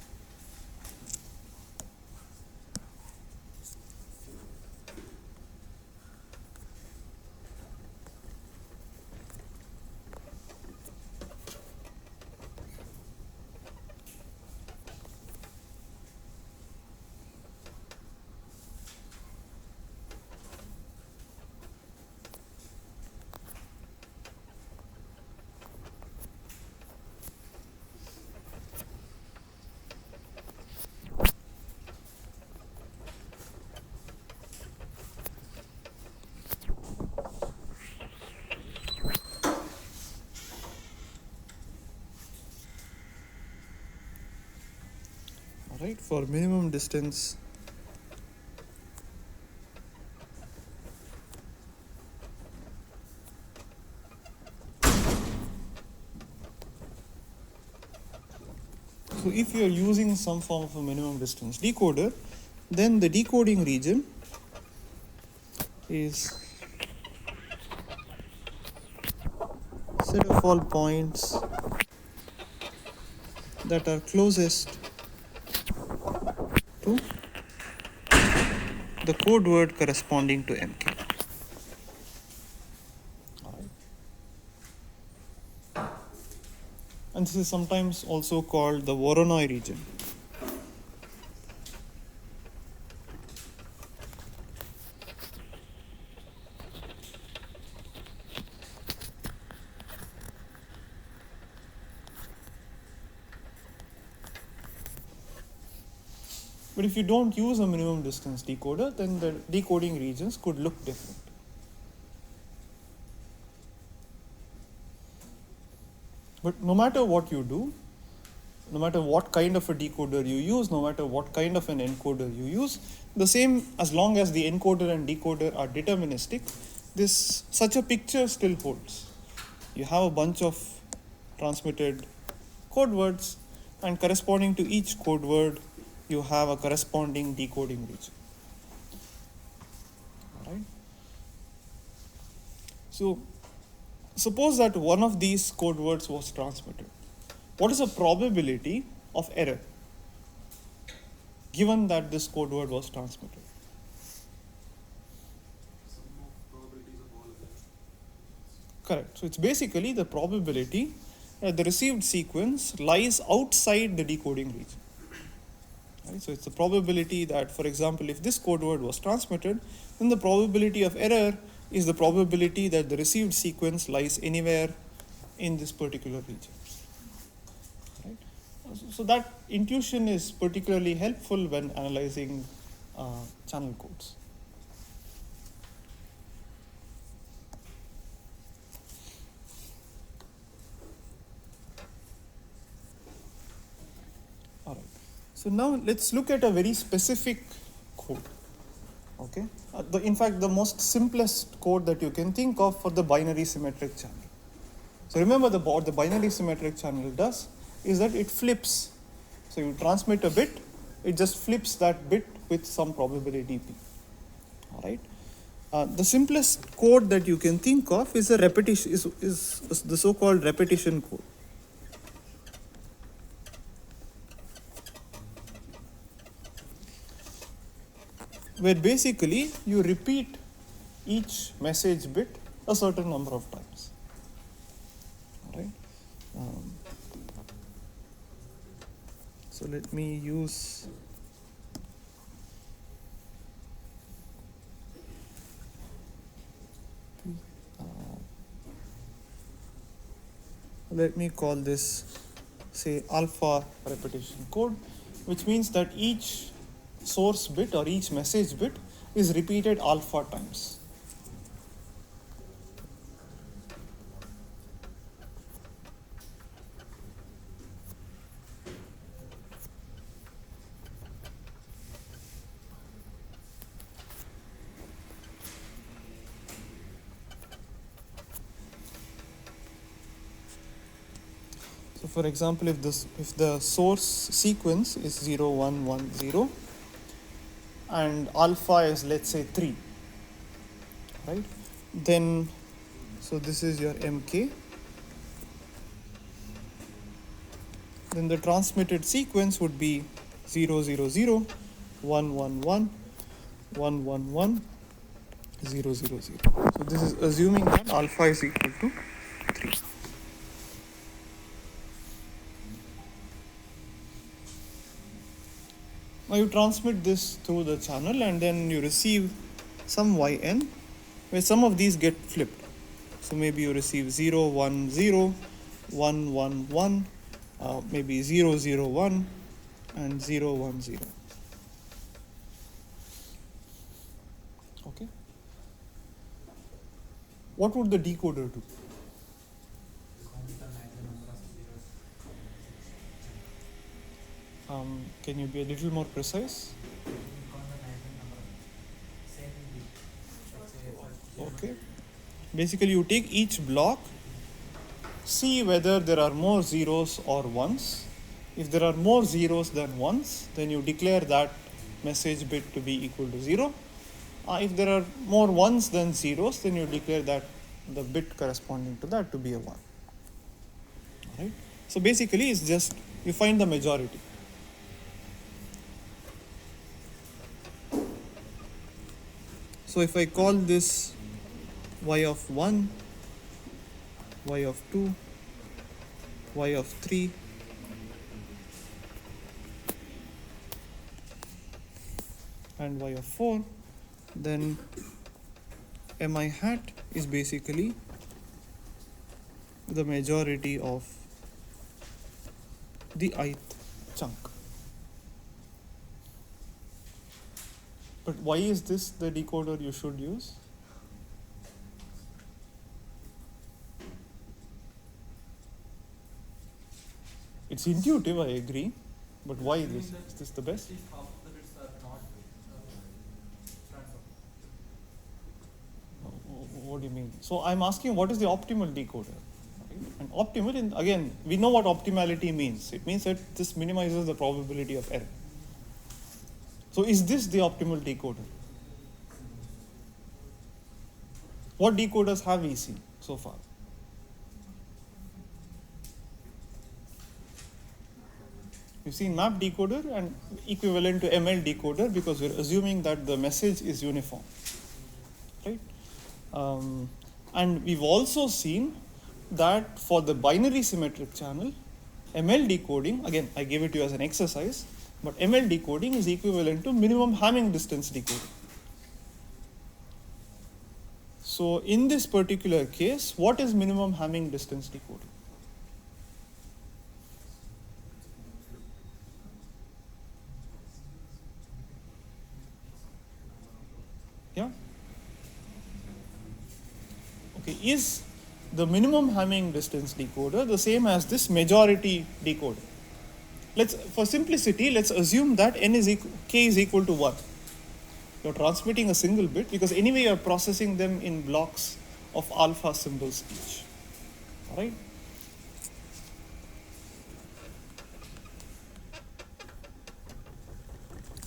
Right, for minimum distance, so if you are using some form of a minimum distance decoder, then the decoding region is set of all points that are closest to the code word corresponding to MK. And this is sometimes also called the Voronoi region. But if you don't use a minimum distance decoder, then the decoding regions could look different. But no matter what you do, no matter what kind of a decoder you use, no matter what kind of an encoder you use, the same, as long as the encoder and decoder are deterministic, such a picture still holds. You have a bunch of transmitted code words, and corresponding to each code word, you have a corresponding decoding region. All right. So suppose that one of these code words was transmitted. What is the probability of error given that this code word was transmitted? Sum of probabilities of all of them. Correct. So it's basically the probability that the received sequence lies outside the decoding region. Right? So it's the probability that, for example, if this code word was transmitted, then the probability of error is the probability that the received sequence lies anywhere in this particular region. Right? So that intuition is particularly helpful when analyzing channel codes. All right. So now let's look at a very specific code. Okay. In fact, the most simplest code that you can think of for the binary symmetric channel. So remember, what the binary symmetric channel does is that it flips. So you transmit a bit, it just flips that bit with some probability p. All right. The simplest code that you can think of is a repetition. Is the so-called repetition code. Where basically you repeat each message bit a certain number of times. All right. So let me use let me call this, say, alpha repetition code, which means that each source bit or each message bit is repeated alpha times. So for example, if the source sequence is 0, 1, 1, 0, and alpha is, let's say, 3, right? Then, so this is your MK. Then the transmitted sequence would be 0, 0, 0, 1, 1, 1, 1, 1, 1, 0, 0, 0. So this is assuming that alpha is equal to 3. Now you transmit this through the channel and then you receive some yn where some of these get flipped. So maybe you receive 0, 1, 0, 1, 1, 1, maybe 0, 0, 1, and 0, 1, 0. Okay. What would the decoder do? Can you be a little more precise? Okay. Basically, you take each block, see whether there are more zeros or ones. If there are more zeros than ones, then you declare that message bit to be equal to 0. If there are more ones than zeros, then you declare that the bit corresponding to that to be a 1. All right. So basically, it's just you find the majority. So if I call this y of 1, y of 2, y of 3, and y of 4, then mi hat is basically the majority of the ith chunk. But why is this the decoder you should use? It's intuitive, I agree, but why this? Is this the best? At least half of the bits are not transfer. What do you mean? So I'm asking, what is the optimal decoder? Right? And optimal, again, we know what optimality means. It means that this minimizes the probability of error. So is this the optimal decoder? What decoders have we seen so far? We've seen map decoder and equivalent to ML decoder because we're assuming that the message is uniform, right? And we've also seen that for the binary symmetric channel, ML decoding, again, I gave it to you as an exercise, but ML decoding is equivalent to minimum Hamming distance decoding. So in this particular case, what is minimum Hamming distance decoding? Yeah? Okay, is the minimum Hamming distance decoder the same as this majority decoder? For simplicity, let's assume that k is equal to 1. You're transmitting a single bit because anyway you're processing them in blocks of alpha symbols each. All right?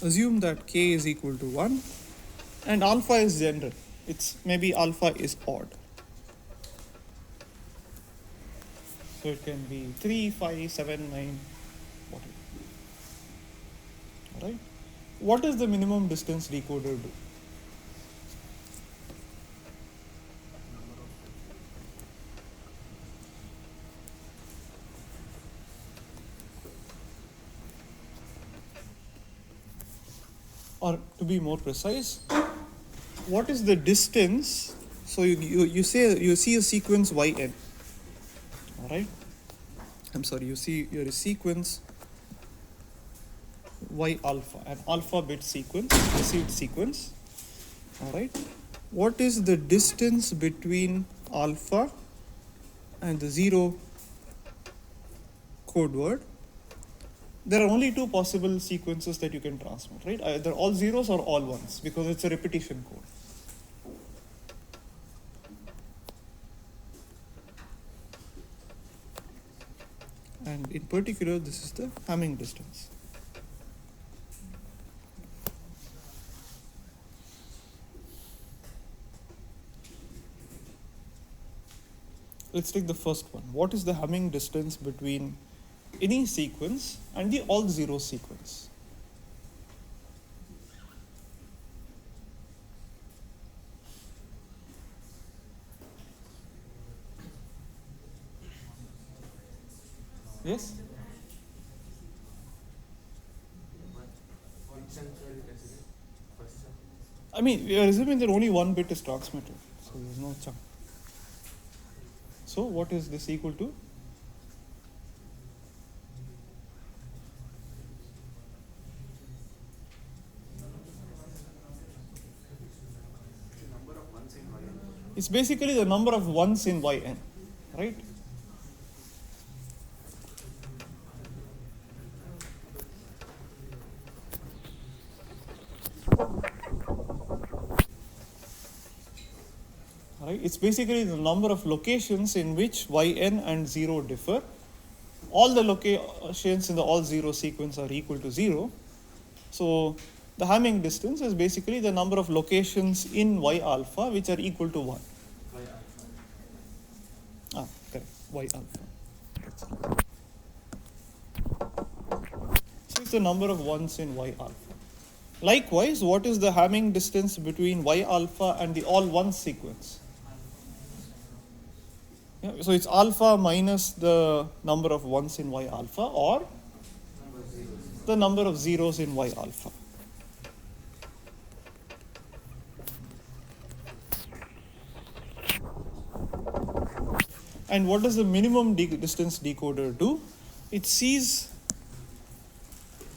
Assume that k is equal to 1 and alpha is general. It's maybe alpha is odd. So it can be 3, 5, 7, 9, whatever. All right? What does the minimum distance decoder do? Or to be more precise, what is the distance? So you see a sequence yn. All right? I'm sorry, you see your sequence y alpha, an alpha bit sequence, received sequence. All right? What is the distance between alpha and the 0 code word? There are only two possible sequences that you can transmit, right? Either all zeros or all ones because it's a repetition code. And in particular, this is the Hamming distance. Let's take the first one. What is the Hamming distance between any sequence and the all zero sequence? Yes? Which chunk are you considering? First chunk? I mean, we are assuming that only one bit is transmitted, so there's no chunk. So what is this equal to? Number of ones in yn. It's basically the number of ones in yn, right? Right? It's basically the number of locations in which yn and 0 differ. All the locations in the all zero sequence are equal to 0. So the Hamming distance is basically the number of locations in y alpha which are equal to 1. Y alpha. Correct. Y alpha. So it's the number of ones in y alpha. Likewise, what is the Hamming distance between y alpha and the all ones sequence? Yeah, so it's alpha minus the number of ones in y alpha or the number of zeros in y alpha. And what does the minimum distance decoder do? It sees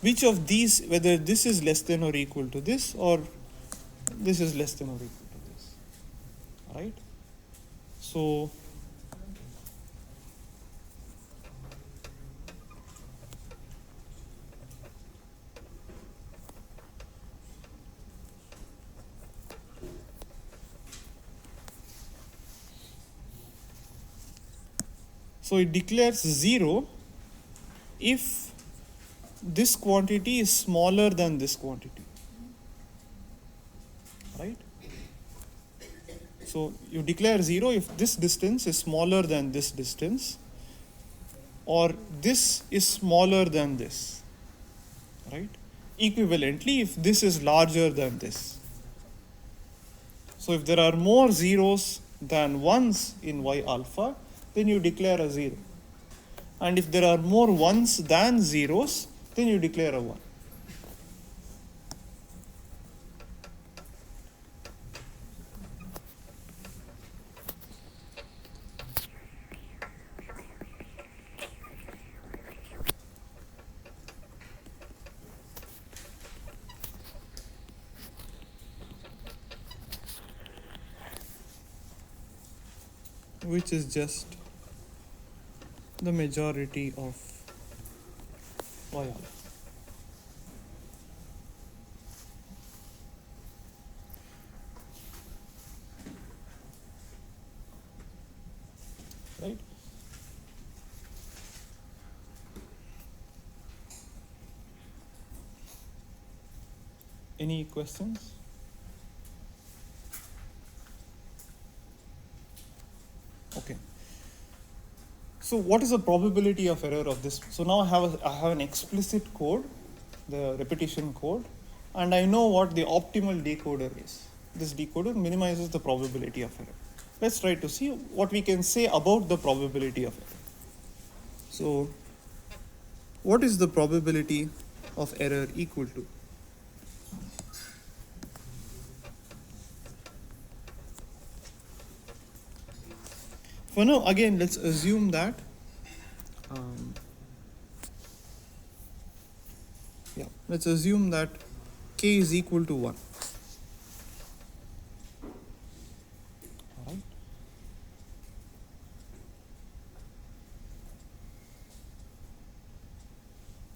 which of these, whether this is less than or equal to this, or this is less than or equal to this. Right? So it declares 0 if this quantity is smaller than this quantity. Right? So you declare 0 if this distance is smaller than this distance, or this is smaller than this. Right? Equivalently, if this is larger than this. So if there are more zeros than ones in y alpha, then you declare a 0. And if there are more ones than zeros, then you declare a 1. Which is just the majority of y alpha. Right? Any questions? Okay. So what is the probability of error of this? So now I have an explicit code, the repetition code, and I know what the optimal decoder is. This decoder minimizes the probability of error. Let's try to see what we can say about the probability of error. So what is the probability of error equal to? For now, again, let's assume that let's assume that k is equal to 1. All right.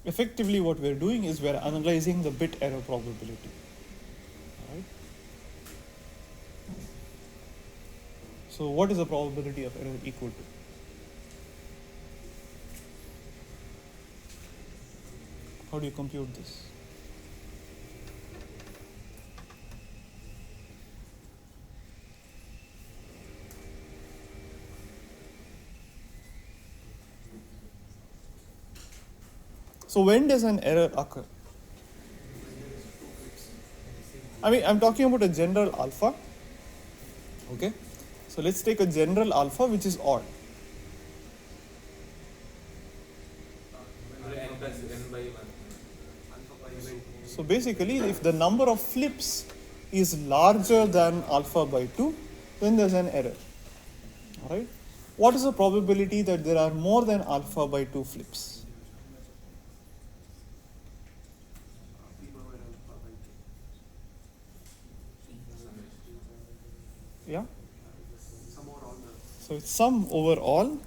Effectively, what we're doing is we're analyzing the bit error probability. All right. So what is the probability of error equal to? How do you compute this? So when does an error occur? I mean, I'm talking about a general alpha. Okay. So let's take a general alpha which is odd. N plus n by 1. So basically, if the number of flips is larger than alpha by 2, then there's an error. All right. What is the probability that there are more than alpha by 2 flips? Yeah. So it's sum over all.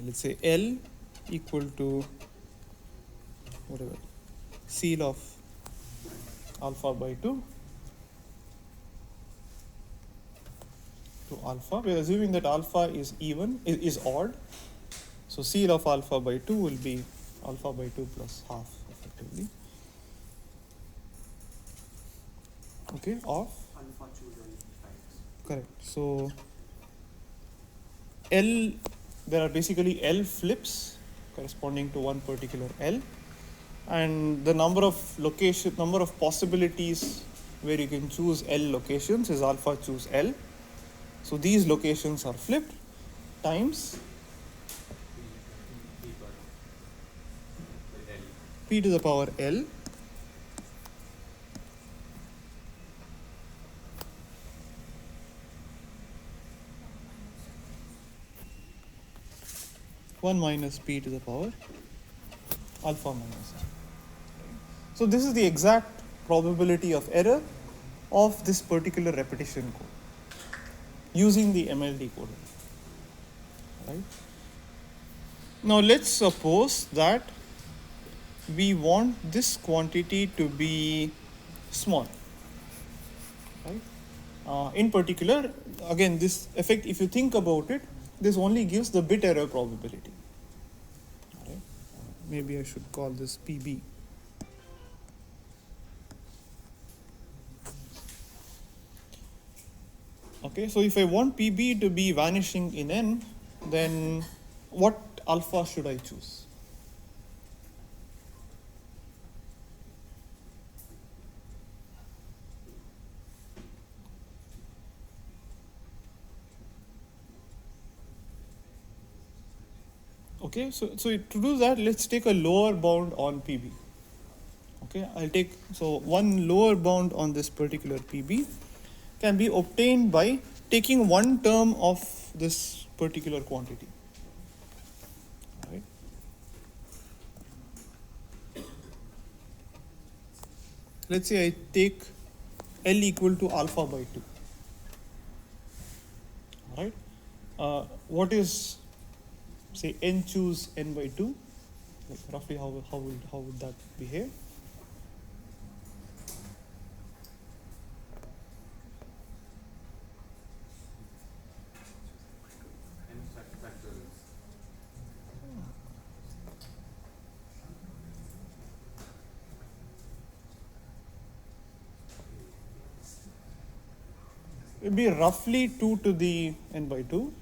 Let's say L equal to whatever ceil of alpha by 2 to alpha. We're assuming that alpha is even, is odd. So ceil of alpha by 2 will be alpha by 2 plus half effectively. Okay, of alpha chosen times. correct. So L, there are basically L flips corresponding to one particular L. and the number of possibilities where you can choose L locations is alpha choose L. So these locations are flipped times p to the power L one minus p to the power alpha minus L. So this is the exact probability of error of this particular repetition code using the ML decoder. Right? Now let's suppose that we want this quantity to be small. Right? In particular, again, this effect, if you think about it, this only gives the bit error probability. Right? Maybe I should call this PB. Okay, so if I want PB to be vanishing in n, then what alpha should I choose? Okay, so to do that, let's take a lower bound on PB. Okay, I'll take, so one lower bound on this particular PB can be obtained by taking one term of this particular quantity. Right? Let's say I take L equal to alpha by 2. Right? What is, say, n choose n by 2? Like roughly how would that behave? It will be roughly 2 to the n by 2.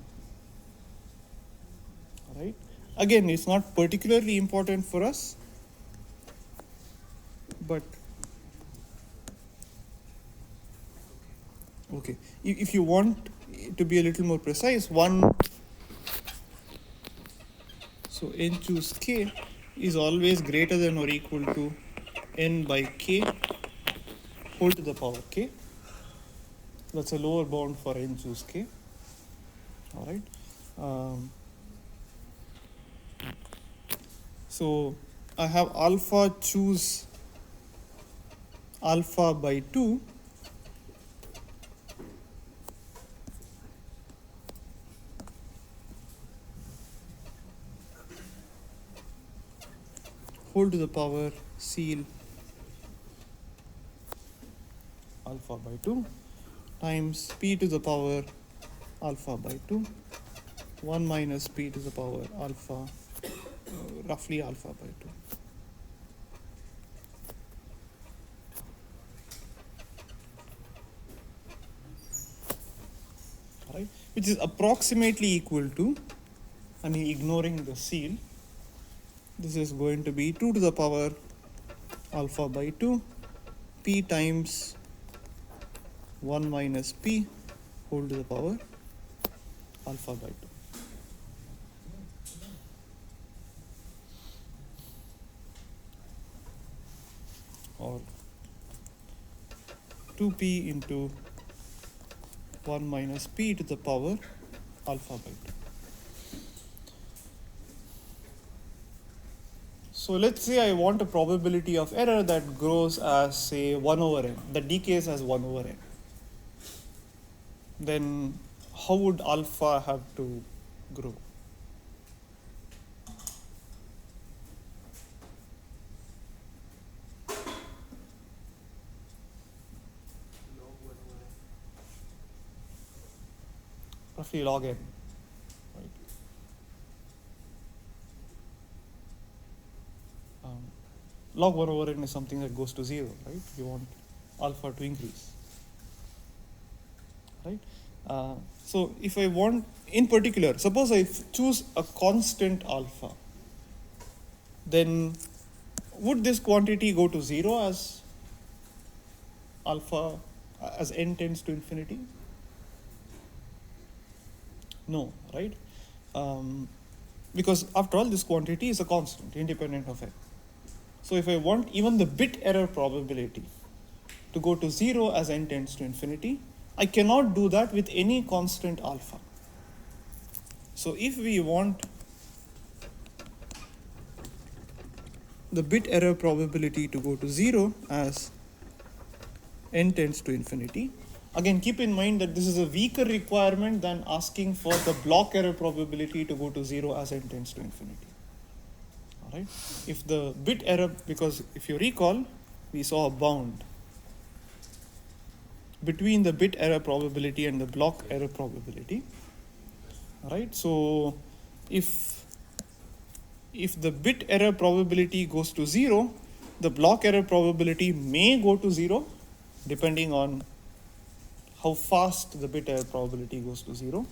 Right? Again, it's not particularly important for us, but okay. If you want to be a little more precise, so n choose k is always greater than or equal to n by k whole to the power k. That's a lower bound for n choose k. All right. So I have alpha choose alpha by 2 whole to the power seal alpha by 2 times p to the power alpha by 2 1 minus p to the power alpha roughly alpha by 2. Right, which is approximately equal to, I mean, ignoring the seal, this is going to be 2 to the power alpha by 2 p times 1 minus p whole to the power alpha by 2. Or 2p into 1 minus p to the power alpha by 2. So let's say I want a probability of error that grows as, say, 1 over n, that decays as 1 over n. Then how would alpha have to grow? Log 1 over n. Roughly log n. Right? Log 1 over n is something that goes to 0, right? You want alpha to increase. Right? So if I want, in particular, suppose I choose a constant alpha, then would this quantity go to 0 as alpha, as n tends to infinity? No, right? Because after all, this quantity is a constant, independent of n. So if I want even the bit error probability to go to 0 as n tends to infinity, I cannot do that with any constant alpha. So if we want the bit error probability to go to 0 as n tends to infinity, again keep in mind that this is a weaker requirement than asking for the block error probability to go to 0 as n tends to infinity. All right? If the bit error, because if you recall, we saw a bound between the bit error probability and the block error probability. All right? So if the bit error probability goes to 0, the block error probability may go to 0 depending on how fast the bit error probability goes to 0.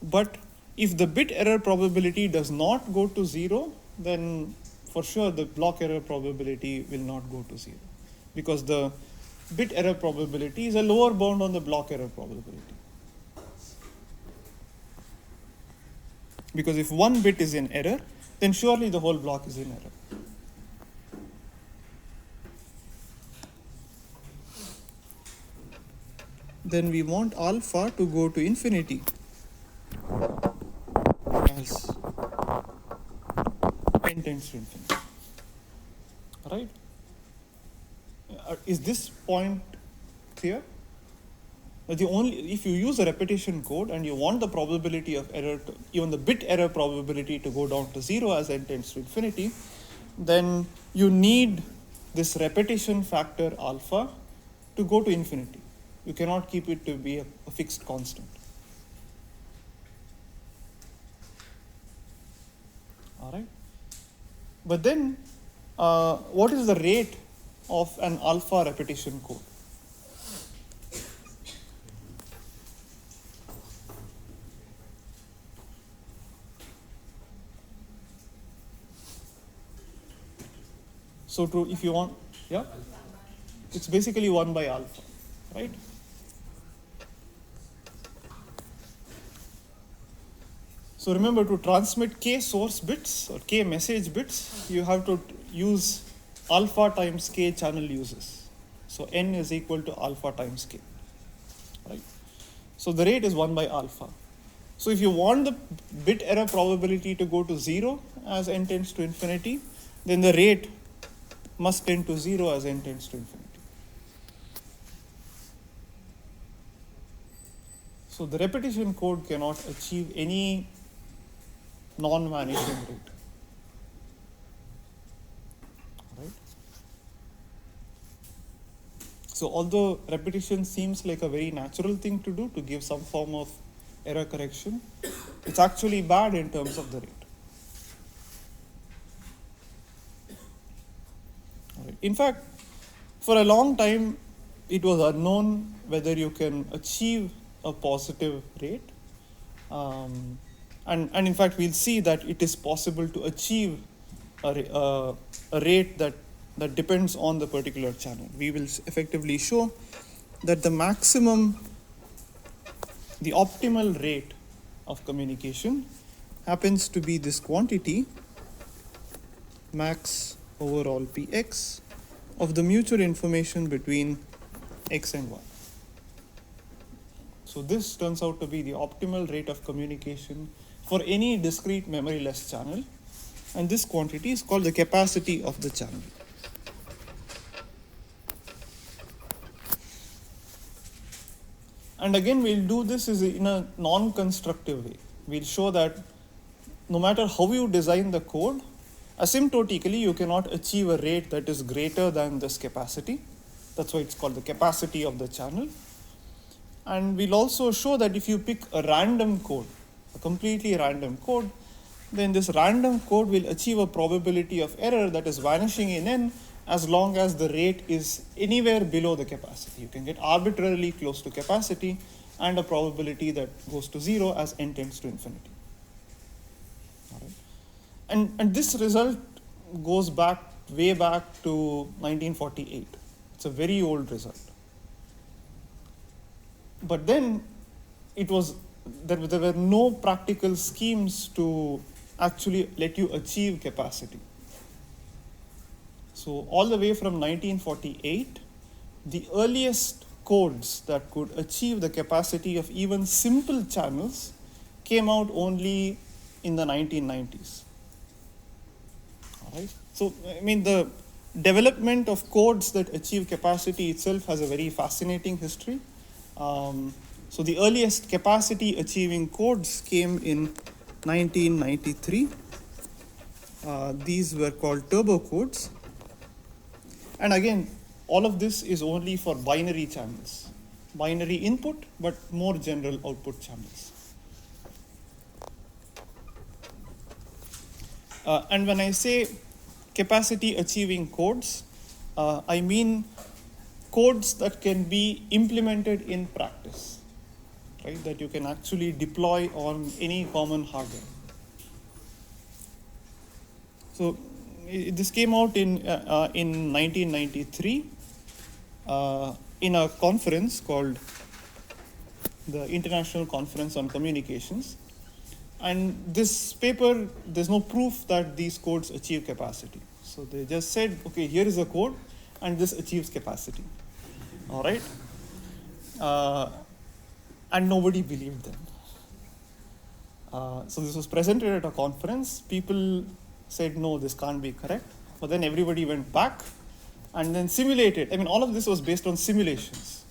But if the bit error probability does not go to 0, then for sure the block error probability will not go to 0, because the bit error probability is a lower bound on the block error probability. Because if one bit is in error, then surely the whole block is in error. Then we want alpha to go to infinity as n tends to infinity. Right? Is this point clear? If you use a repetition code and you want the probability of error, even the bit error probability to go down to 0 as n tends to infinity, then you need this repetition factor alpha to go to infinity. You cannot keep it to be a fixed constant. All right. But then, what is the rate of an alpha repetition code? So if you want, yeah, it's basically 1 by alpha, right? So remember, to transmit k source bits or k message bits, you have to use alpha times k channel uses. So n is equal to alpha times k, right? So the rate is 1 by alpha. So if you want the bit error probability to go to 0 as n tends to infinity, then the rate must tend to 0 as n tends to infinity. So the repetition code cannot achieve any non-vanishing rate. Right? So although repetition seems like a very natural thing to do to give some form of error correction, it's actually bad in terms of the rate. Right. In fact, for a long time, it was unknown whether you can achieve a positive rate. And in fact, we'll see that it is possible to achieve a rate that depends on the particular channel. We will effectively show that the optimal rate of communication happens to be this quantity, max overall px, of the mutual information between x and y. So this turns out to be the optimal rate of communication for any discrete memoryless channel, and this quantity is called the capacity of the channel. And again, we'll do this in a non-constructive way. We'll show that no matter how you design the code, asymptotically you cannot achieve a rate that is greater than this capacity. That's why it's called the capacity of the channel. And we'll also show that if you pick a random code, a completely random code, then this random code will achieve a probability of error that is vanishing in n as long as the rate is anywhere below the capacity. You can get arbitrarily close to capacity and a probability that goes to 0 as n tends to infinity. All right. And this result goes back way back to 1948. It's a very old result. But then there were no practical schemes to actually let you achieve capacity. So all the way from 1948, the earliest codes that could achieve the capacity of even simple channels came out only in the 1990s. All right? So, I mean, the development of codes that achieve capacity itself has a very fascinating history. So the earliest capacity achieving codes came in 1993. These were called turbo codes. And again, all of this is only for binary channels. Binary input, but more general output channels. And when I say capacity achieving codes, I mean codes that can be implemented in practice, right? That you can actually deploy on any common hardware. So this came out in 1993 in a conference called the International Conference on Communications. And this paper, there's no proof that these codes achieve capacity. So they just said, okay, here is a code, and this achieves capacity. All right? And nobody believed them. So this was presented at a conference. People said, no, this can't be correct. But then everybody went back and then simulated. I mean, all of this was based on simulations.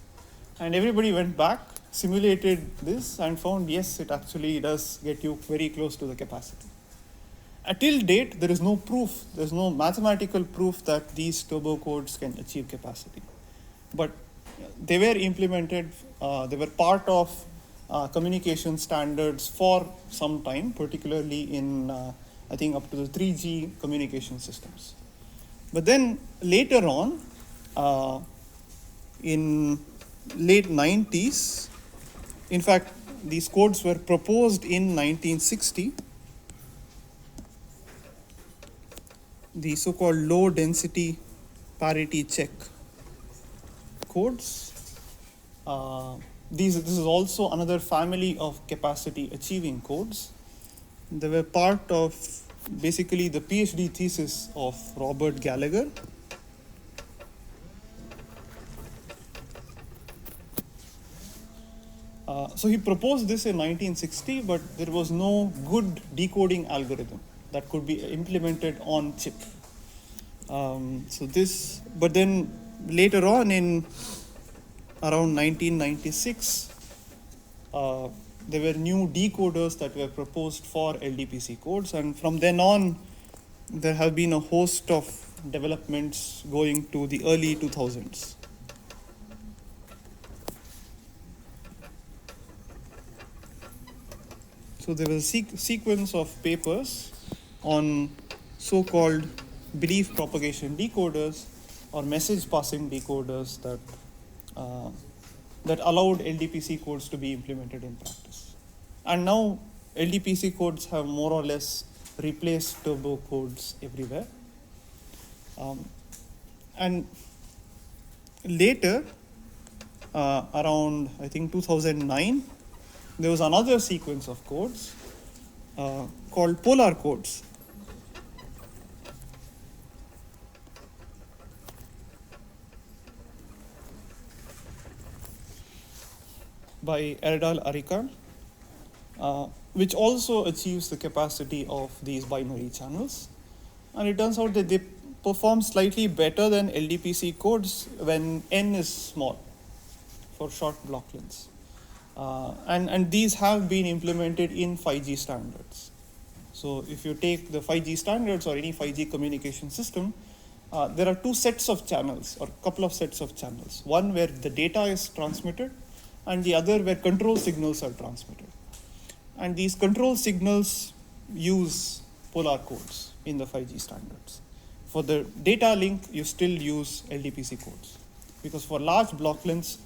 And everybody went back, simulated this, and found, yes, it actually does get you very close to the capacity. Until date, there is no proof. There's no mathematical proof that these turbo codes can achieve capacity. But they were implemented, they were part of communication standards for some time, particularly in, I think, up to the 3G communication systems. But then later on, in late 90s, in fact, these codes were proposed in 1960, the so-called low density parity check codes. This is also another family of capacity achieving codes. They were part of basically the PhD thesis of Robert Gallagher. So he proposed this in 1960, but there was no good decoding algorithm that could be implemented on chip. But then later on in around 1996, there were new decoders that were proposed for LDPC codes, and from then on, there have been a host of developments going to the early 2000s. So there was a sequence of papers on so-called belief propagation decoders or message passing decoders that allowed LDPC codes to be implemented in practice. And now LDPC codes have more or less replaced turbo codes everywhere. And later, around I think 2009, there was another sequence of codes called polar codes. By Erdal Arikan, which also achieves the capacity of these binary channels. And it turns out that they perform slightly better than LDPC codes when n is small for short block lengths. And these have been implemented in 5G standards. So if you take the 5G standards or any 5G communication system, there are two sets of channels or a couple of sets of channels. One where the data is transmitted and the other where control signals are transmitted. And these control signals use polar codes in the 5G standards. For the data link, you still use LDPC codes because for large block lengths,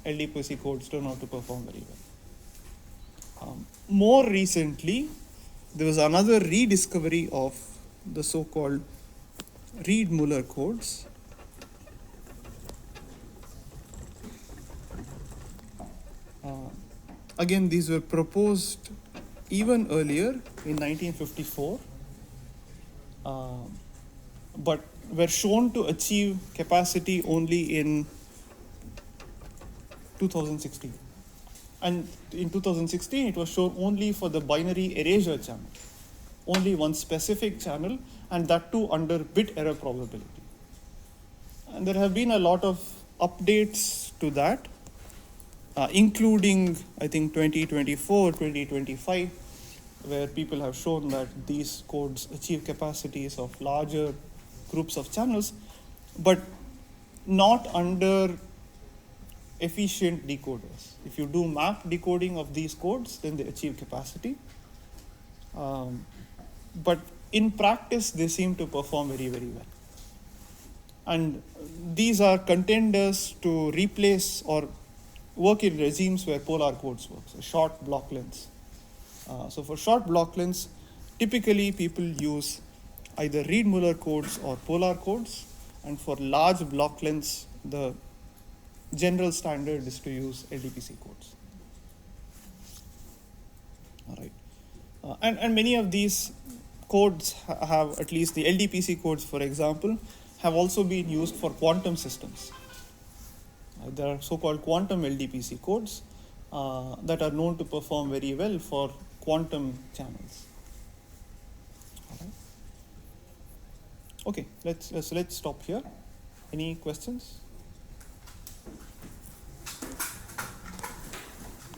LDPC codes turn out to perform very well. More recently, there was another rediscovery of the so-called Reed-Muller codes. Again, these were proposed even earlier in 1954, but were shown to achieve capacity only in 2016. And in 2016, it was shown only for the binary erasure channel, only one specific channel, and that too under bit error probability. And there have been a lot of updates to that, including, I think, 2024, 2025, where people have shown that these codes achieve capacities of larger groups of channels, but not under efficient decoders. If you do map decoding of these codes, then they achieve capacity. But in practice, they seem to perform very, very well. And these are contenders to replace or work in regimes where polar codes work, so short block lengths. So for short block lengths, typically people use either Reed-Muller codes or polar codes, and for large block lengths, the general standard is to use LDPC codes. All right, and many of these codes have, at least the LDPC codes, for example, have also been used for quantum systems. There are so-called quantum LDPC codes that are known to perform very well for quantum channels. All right. Okay, let's stop here. Any questions?